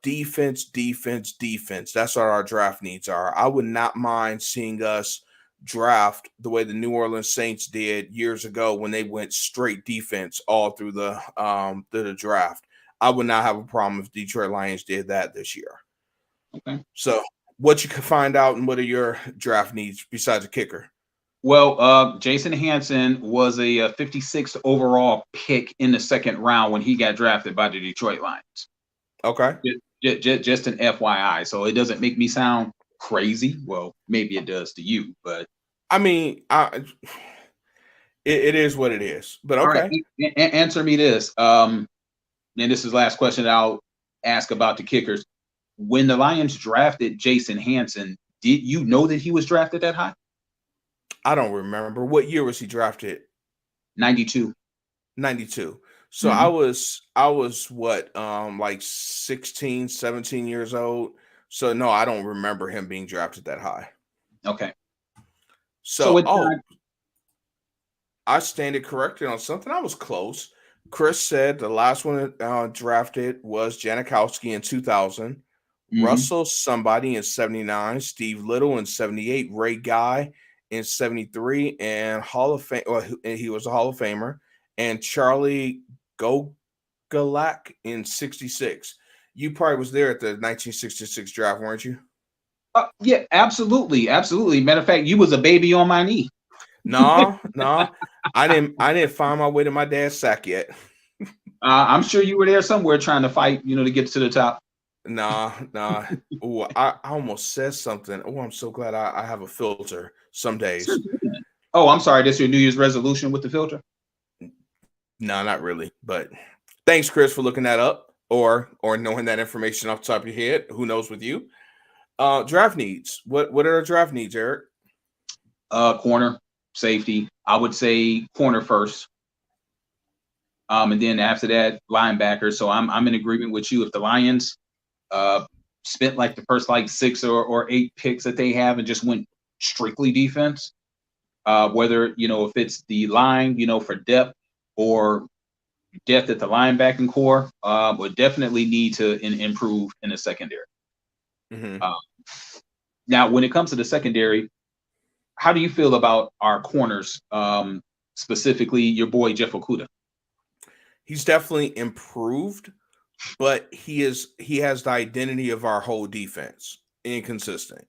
Defense, defense, defense. That's what our draft needs are. I would not mind seeing us draft the way the New Orleans Saints did years ago when they went straight defense all through the draft. I would not have a problem if Detroit Lions did that this year. Okay. So, what you can find out and what are your draft needs besides a kicker? Well, Jason Hanson was a 56th overall pick in the second round when he got drafted by the Detroit Lions. Okay. Just an FYI. So it doesn't make me sound crazy. Well, maybe it does to you, but I mean, it is what it is. But all right. okay. Answer me this. And this is the last question I'll ask about the kickers. When the Lions drafted Jason Hanson, did you know that he was drafted that high? I don't remember. What year was he drafted? 92. 92. So Mhm. I was what like 16, 17 years old. So no, I don't remember him being drafted that high. Okay. So So it's not. I stand corrected on something. I was close. Chris said the last one drafted was Janikowski in 2000. Mhm. Russell somebody in 79, Steve Little in 78, Ray Guy in 73, and Hall of Fame. Well, he was a Hall of Famer, and Charlie Gogalak in 66. You probably was there at the 1966 draft, weren't you? Yeah, absolutely, absolutely. Matter of fact, you was a baby on my knee. No, no. I didn't find my way to my dad's sack yet. I'm sure you were there somewhere trying to fight, to get to the top. Nah, nah. Oh, I almost said something. Oh, I'm so glad I have a filter some days. Oh, I'm sorry. That's your New Year's resolution with the filter? No, not really. But thanks, Chris, for looking that up or knowing that information off the top of your head. Who knows with you? Draft needs. What are our draft needs, Eric? Corner, safety. I would say corner first. And then after that, linebacker. So I'm in agreement with you. If the Lions spent like the first like 6 or 8 picks that they have and just went strictly defense, whether if it's the line, for depth or depth at the linebacking core, would definitely need to improve in the secondary. Mm-hmm. Uh, Now, when it comes to the secondary, how do you feel about our corners, specifically your boy Jeff Okudah? He's definitely improved, but he has the identity of our whole defense. Inconsistent.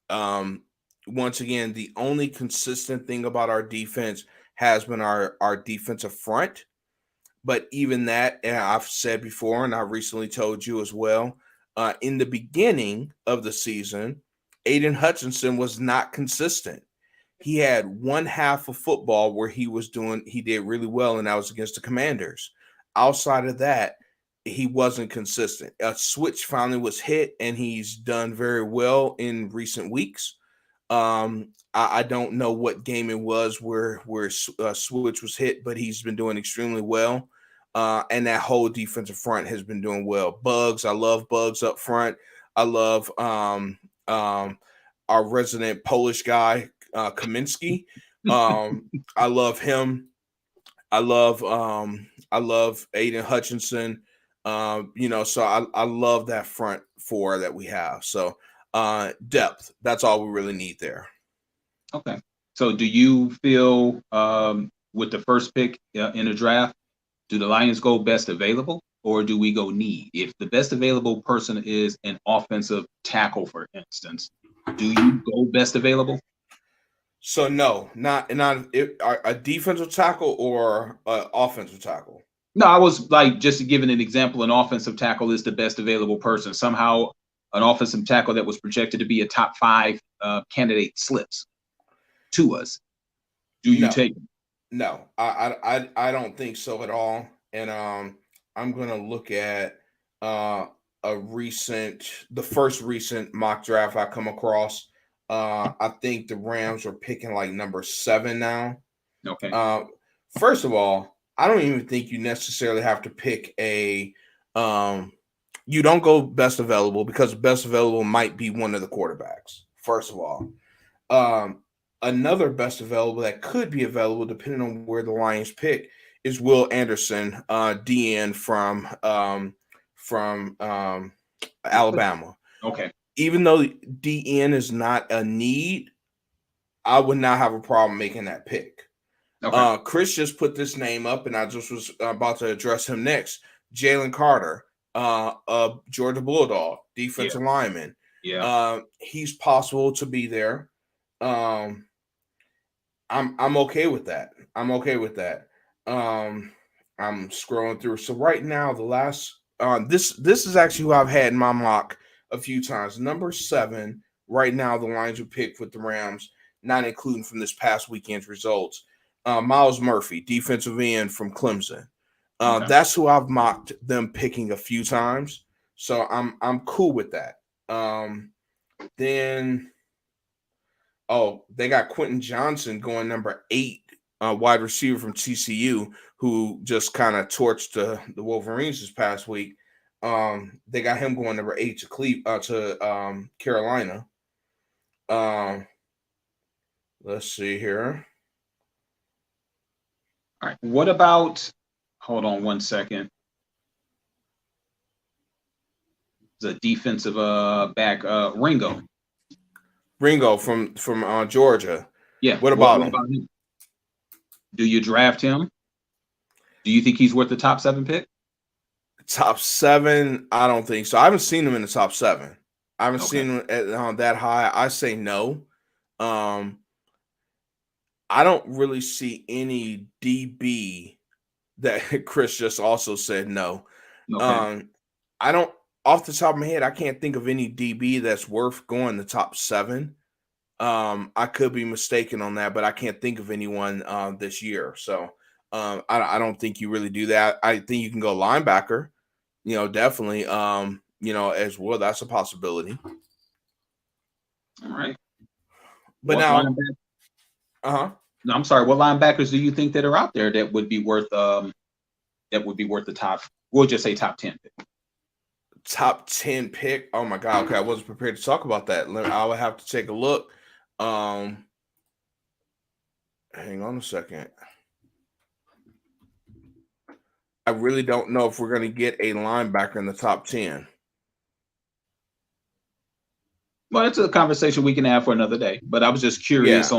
Um, Once again, the only consistent thing about our defense has been our defensive front. But even that, and I've said before, and I recently told you as well, in the beginning of the season, Aiden Hutchinson was not consistent. He had one half of football where he did really well, and that was against the Commanders. Outside of that, he wasn't consistent. A switch finally was hit, and he's done very well in recent weeks. I don't know what game it was where switch was hit, but he's been doing extremely well. And that whole defensive front has been doing well. Bugs, I love Bugs up front. I love um, our resident Polish guy, Kaminsky. I love him. I love Aiden Hutchinson. So I love that front four that we have. So depth, that's all we really need there. Okay. So do you feel with the first pick in the draft, do the Lions go best available or do we go need? If the best available person is an offensive tackle, for instance, do you go best available? So no, not a defensive tackle or offensive tackle. No, I was like just giving an example. An offensive tackle is the best available person. Somehow, an offensive tackle that was projected to be a top 5 candidate slips to us. Do you No, take him? no, I don't think so at all. And I'm gonna look at uh the first recent mock draft I come across. I think the Rams are picking like number 7 now. Okay. First of all, I don't even think you necessarily have to pick you don't go best available because best available might be one of the quarterbacks. First of all, um, another best available that could be available depending on where the Lions pick is Will Anderson, DN from Alabama. Okay. Even though DN is not a need, I would not have a problem making that pick. Okay. Chris just put this name up, and I just was about to address him next. Jalen Carter, Georgia Bulldog, Yeah. defensive lineman. Yeah. He's possible to be there. Um, I'm okay with that. I'm okay with that. I'm scrolling through. So right now, the last this is actually who I've had in my mock a few times. Number 7 right now, the Lions would pick with the Rams, not including from this past weekend's results. Miles Murphy, defensive end from Clemson. Okay. That's who I've mocked them picking a few times. So I'm cool with that. Then they got Quentin Johnson going number 8, wide receiver from TCU, who just kind of torched the Wolverines this past week. They got him going number 8 to Carolina. Let's see here. All right. What about? Hold on one second. The defensive back Ringo. Ringo from Georgia. Yeah. What about What him? about him? Do you draft him? Do you think he's worth the top 7 pick? Top 7? I don't think so. I haven't seen him in the top 7. I haven't Okay. seen him that high. I say no. I don't really see any DB that Chris just also said no. Okay. I don't, off the top of my head, I can't think of any DB that's worth going the top 7. I could be mistaken on that, but I can't think of anyone this year. So I don't think you really do that. I think you can go linebacker, definitely, as well. That's a possibility. All right. But What now, linebacker? No, I'm sorry. What linebackers do you think that are out there that would be worth the top? We'll just say top 10 pick. Top 10 pick. Oh my God. Okay, I wasn't prepared to talk about that. I would have to take a look. Hang on a second. I really don't know if we're going to get a linebacker in the top 10. Well, it's a conversation we can have for another day. But I was just curious Yeah.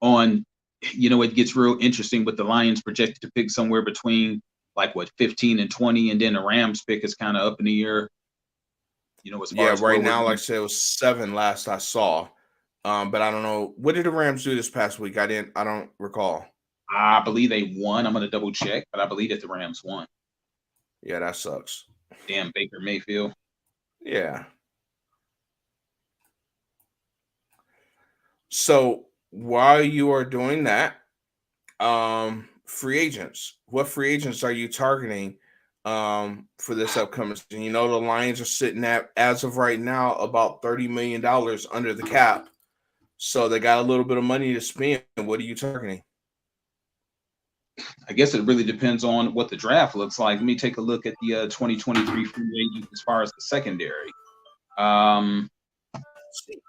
on it gets real interesting with the Lions projected to pick somewhere between 15 and 20, and then the Rams pick is kind of up in the air. As far as Right now, like I said, it was 7 last I saw. But I don't know. What did the Rams do this past week? I don't recall. I believe they won. I'm going to double check, but I believe that the Rams won. Yeah, that sucks. Damn Baker Mayfield. Yeah. So while you are doing that, free agents. What free agents are you targeting for this upcoming season. You know, the Lions are sitting at, as of right now, about $30 million under the cap. So they got a little bit of money to spend. What are you targeting? I guess it really depends on what the draft looks like. Let me take a look at the 2023 free agents as far as the secondary. Now,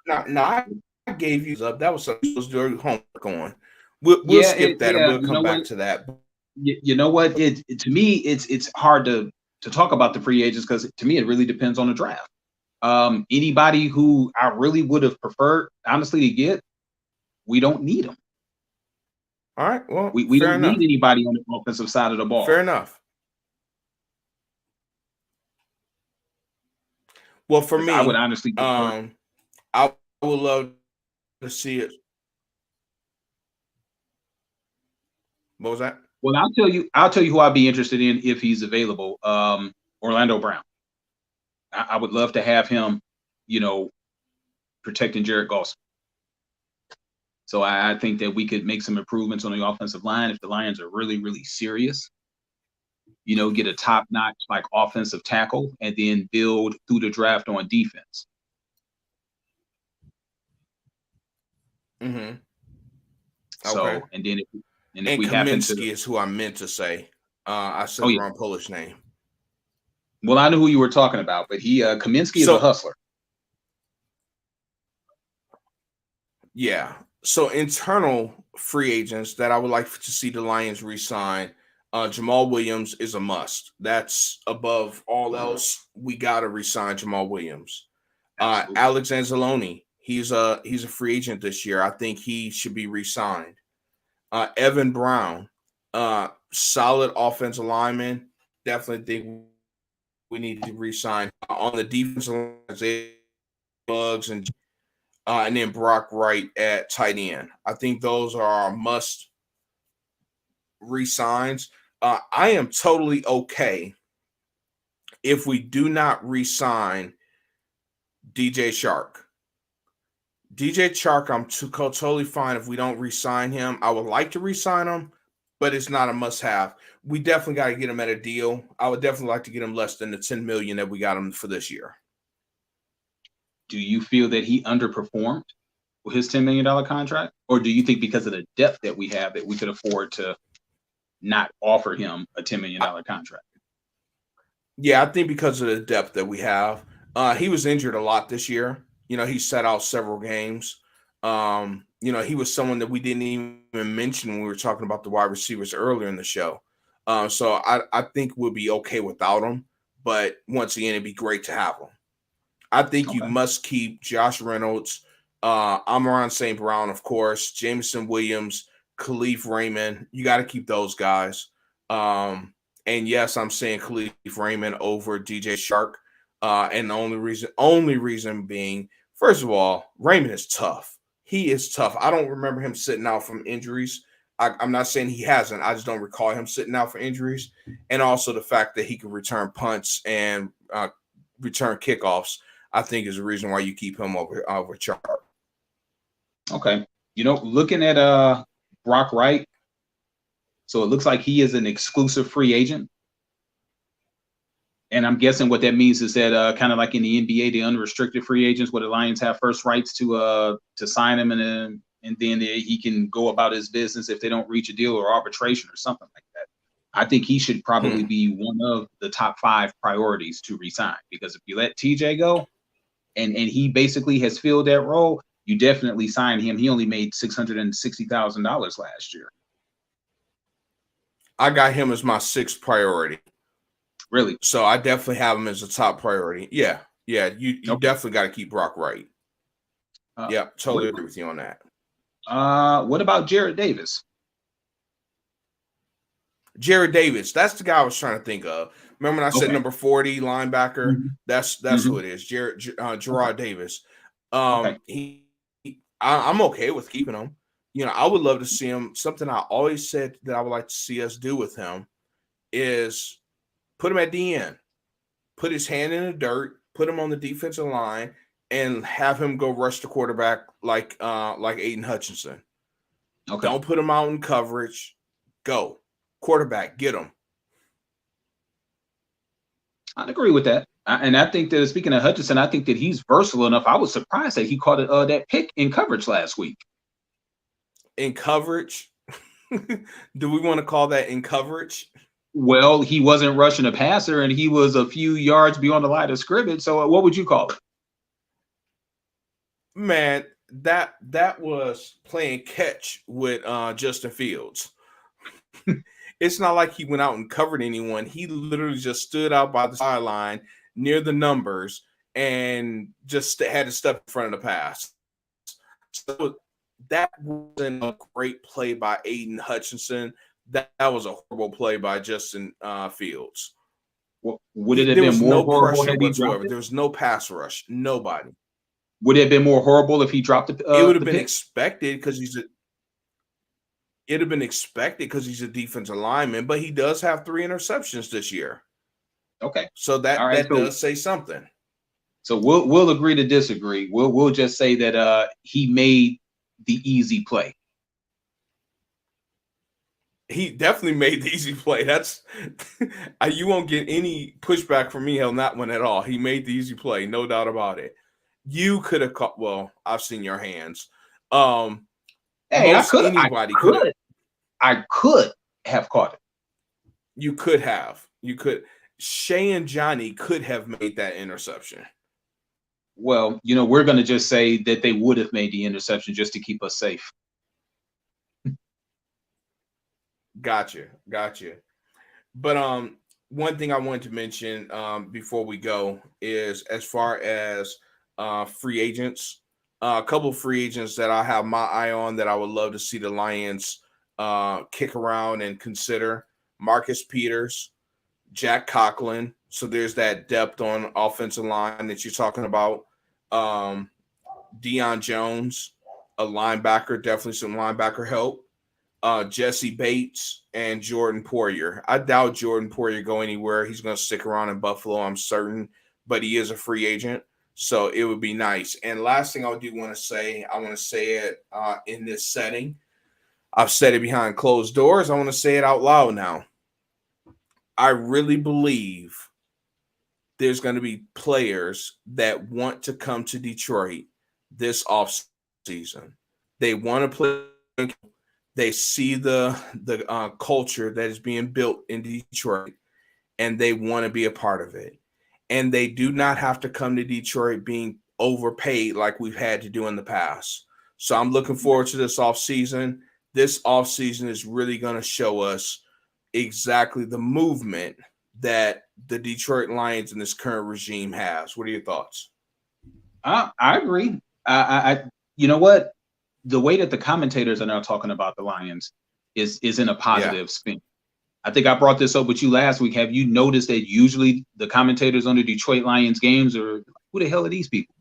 I gave you up. That was something I was doing homework on. We'll Yeah, skip that and yeah. we'll come back to that. You know what? To me, it's hard to talk about the free agents because to me it really depends on the draft. Anybody who I really would have preferred, honestly, to get, we don't need them. All right. Well, we fair don't enough. need anybody on the offensive side of the ball. Fair enough. Well, for me, I would honestly prefer. I would love to see it. What was that? Well, I'll tell you who I'd be interested in if he's available. Orlando Brown. I would love to have him, protecting Jared Goff. So I think that we could make some improvements on the offensive line if the Lions are really, really serious. Get a top-notch like offensive tackle and then build through the draft on defense. Mm-hmm. So, okay. and then if and we happen to, Kaminsky is who I meant to say. I said Oh, the yeah. wrong Polish name. Well, I knew who you were talking about, but Kaminsky is a hustler. Yeah. So internal free agents that I would like to see the Lions re-sign. Jamal Williams is a must. That's above all else. We got to re-sign Jamal Williams. Alex Anzalone, he's a free agent this year. I think he should be re-signed. Evan Brown, solid offensive lineman. Definitely think we need to re-sign. On the defensive line, Bugs and then Brock Wright at tight end. I think those are our must re-signs. I am totally okay if we do not re-sign DJ Chark. DJ Chark, I'm totally fine if we don't re-sign him. I would like to re-sign him, but it's not a must-have. We definitely got to get him at a deal. I would definitely like to get him less than the $10 million that we got him for this year. Do you feel that he underperformed with his $10 million contract? Or do you think because of the depth that we have that we could afford to not offer him a $10 million contract? Yeah, I think because of the depth that we have. He was injured a lot this year. He sat out several games. He was someone that we didn't even mention when we were talking about the wide receivers earlier in the show. So I think we'll be okay without him. But once again, it'd be great to have him. I think you must keep Josh Reynolds, Amon St. Brown, of course, Jameson Williams, Khalif Raymond. You got to keep those guys. And yes, I'm saying Khalif Raymond over DJ Chark. And the only reason being, first of all, Raymond is tough. He is tough. I don't remember him sitting out from injuries. I'm not saying he hasn't. I just don't recall him sitting out for injuries. And also the fact that he can return punts and return kickoffs, I think is the reason why you keep him over Chark. Okay. Looking at Brock Wright, so it looks like he is an exclusive free agent. And I'm guessing what that means is that kind of like in the NBA, the unrestricted free agents, where the Lions have first rights to sign him, and then he can go about his business if they don't reach a deal or arbitration or something like that. I think he should probably be one of the top 5 priorities to resign, because if you let TJ go and he basically has filled that role, you definitely sign him. He only made $660,000 last year. I got him as my 6th priority. Really? So I definitely have him as a top priority. Yeah. You definitely got to keep Brock Wright. Yeah, totally agree with you on that. What about Jared Davis? Jared Davis, that's the guy I was trying to think of. Remember when I said number 40 linebacker? Mm-hmm. That's who it is. Gerard Davis. I'm okay with keeping him. I would love to see him. Something I always said that I would like to see us do with him is put him at the end, put his hand in the dirt, put him on the defensive line, and have him go rush the quarterback like Aiden Hutchinson. Okay. Don't put him out in coverage. Go. Quarterback, get him. I'd agree with that. And I think that speaking of Hutchinson, I think that he's versatile enough. I was surprised that he caught that pick in coverage last week. In coverage, do we want to call that in coverage? Well, he wasn't rushing a passer, and he was a few yards beyond the line of scrimmage. So, what would you call it? Man, that was playing catch with Justin Fields. It's not like he went out and covered anyone. He literally just stood out by the sideline near the numbers and just had to step in front of the pass. So that wasn't a great play by Aiden Hutchinson. That was a horrible play by Justin Fields. Well, would it have There been was more no horrible pressure had he dropped whatsoever. it? There was no pass rush. Nobody. Would it have been more horrible if he dropped It would have the been pick? expected because it'd have been expected because he's a defensive lineman, but he does have 3 interceptions this year. Okay. So All that right. does say something. So we'll agree to disagree. We'll just say that he made the easy play. He definitely made the easy play. That's you won't get any pushback from me on that one at all. He made the easy play, no doubt about it. You could have caught. Well, I've seen your hands. Hey, Anybody could. I could have caught it. You could have. You could. Shay and Johnny could have made that interception. Well, we're going to just say that they would have made the interception just to keep us safe. Gotcha. But one thing I wanted to mention before we go is as far as free agents, a couple of free agents that I have my eye on that I would love to see the Lions kick around and consider: Marcus Peters, Jack Conklin. So there's that depth on offensive line that you're talking about. Deion Jones, a linebacker, definitely some linebacker help. Jesse Bates and Jordan Poyer. I doubt Jordan Poyer go anywhere. He's going to stick around in Buffalo, I'm certain, but he is a free agent, so it would be nice. And last thing I do want to say, I want to say it in this setting. I've said it behind closed doors. I want to say it out loud now. I really believe there's going to be players that want to come to Detroit this offseason. They want to play. They see the culture that is being built in Detroit, and they want to be a part of it. And they do not have to come to Detroit being overpaid like we've had to do in the past. So I'm looking forward to this offseason. This offseason is really going to show us exactly the movement that the Detroit Lions in this current regime has. What are your thoughts? I agree. You know what? The way that the commentators are now talking about the Lions is in a positive spin. I think I brought this up with you last week. Have you noticed that usually the commentators on the Detroit Lions games are, who the hell are these people?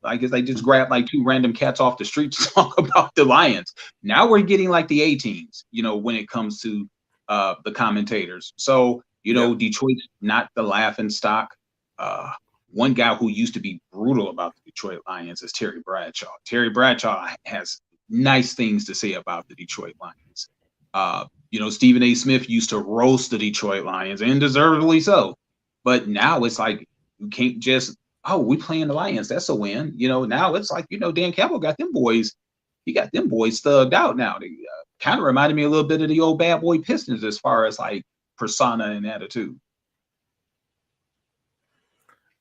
I guess they just grab like 2 random cats off the street to talk about the Lions. Now we're getting like the A-teams, when it comes to the commentators. So, Detroit's not the laughing stock. One guy who used to be brutal about the Detroit Lions is Terry Bradshaw. Terry Bradshaw has nice things to say about the Detroit Lions. Stephen A. Smith used to roast the Detroit Lions, and deservedly so. But now it's like you can't just, we playing the Lions, that's a win. Now it's like, Dan Campbell got them boys. He got them boys thugged out now. They kind of reminded me a little bit of the old bad boy Pistons as far as like persona and attitude.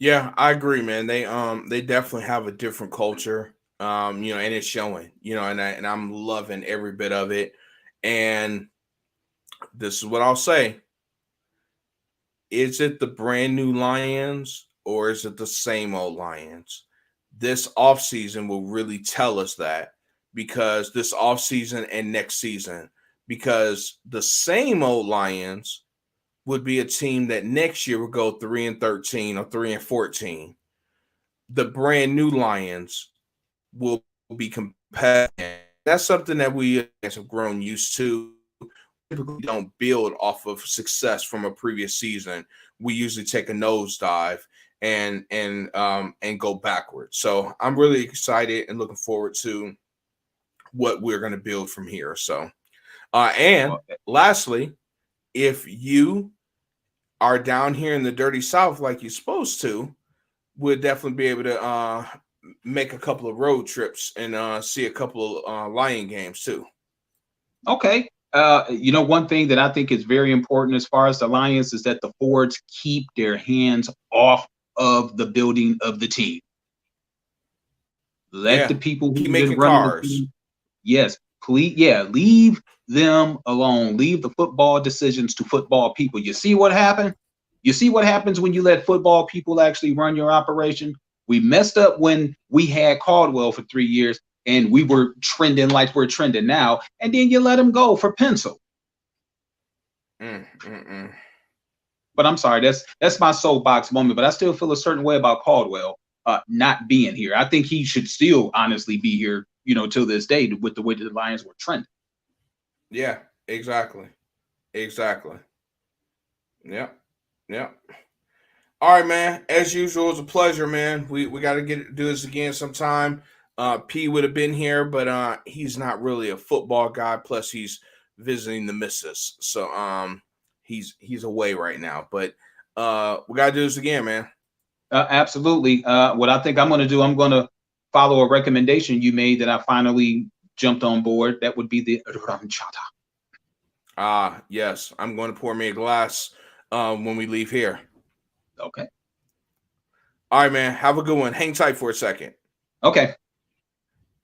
Yeah, I agree, man. They definitely have a different culture, and it's showing, and I'm loving every bit of it. And this is what I'll say: is it the brand new Lions or is it the same old Lions? This offseason will really tell us that, because this offseason and next season, because the same old Lions would be a team that next year would go 3-13 or 3-14. The brand new Lions will be competitive. That's something that we have grown used to. Typically don't build off of success from a previous season. We usually take a nosedive and go backwards. So I'm really excited and looking forward to what we're going to build from here. So and lastly, if you are down here in the dirty South like you're supposed to, would definitely be able to make a couple of road trips and see a couple of Lion games too. Okay. One thing that I think is very important as far as the Lions is that the Fords keep their hands off of the building of the team. Let the Yeah, people keep who've been making running the cars. team, yes, please, yeah, leave them alone. Leave the football decisions to football people. You see what happened? You see what happens when you let football people actually run your operation? We messed up when we had Caldwell for 3 years and we were trending like we're trending now, and then you let him go for pencil. Mm, mm, mm. But I'm sorry, that's my soapbox moment. But I still feel a certain way about Caldwell not being here. I think he should still honestly be here, till this day with the way the Lions were trending. Yeah, exactly. Exactly. Yep. Yep. All right, man. As usual, it's a pleasure, man. We got to do this again sometime. P would have been here, but he's not really a football guy. Plus, he's visiting the missus, so he's away right now. But we got to do this again, man. Absolutely. What I think I'm going to do, I'm going to follow a recommendation you made that I finally jumped on board. That would be the ranchata. Yes. I'm going to pour me a glass when we leave here. Okay. All right, man. Have a good one. Hang tight for a second. Okay.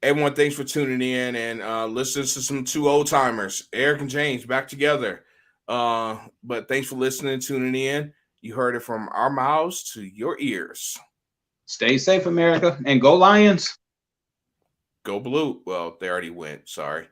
Everyone, thanks for tuning in and listening to some two old timers, Eric and James, back together. But thanks for listening, tuning in. You heard it from our mouths to your ears. Stay safe, America, and go Lions. Go blue. Well, they already went. Sorry.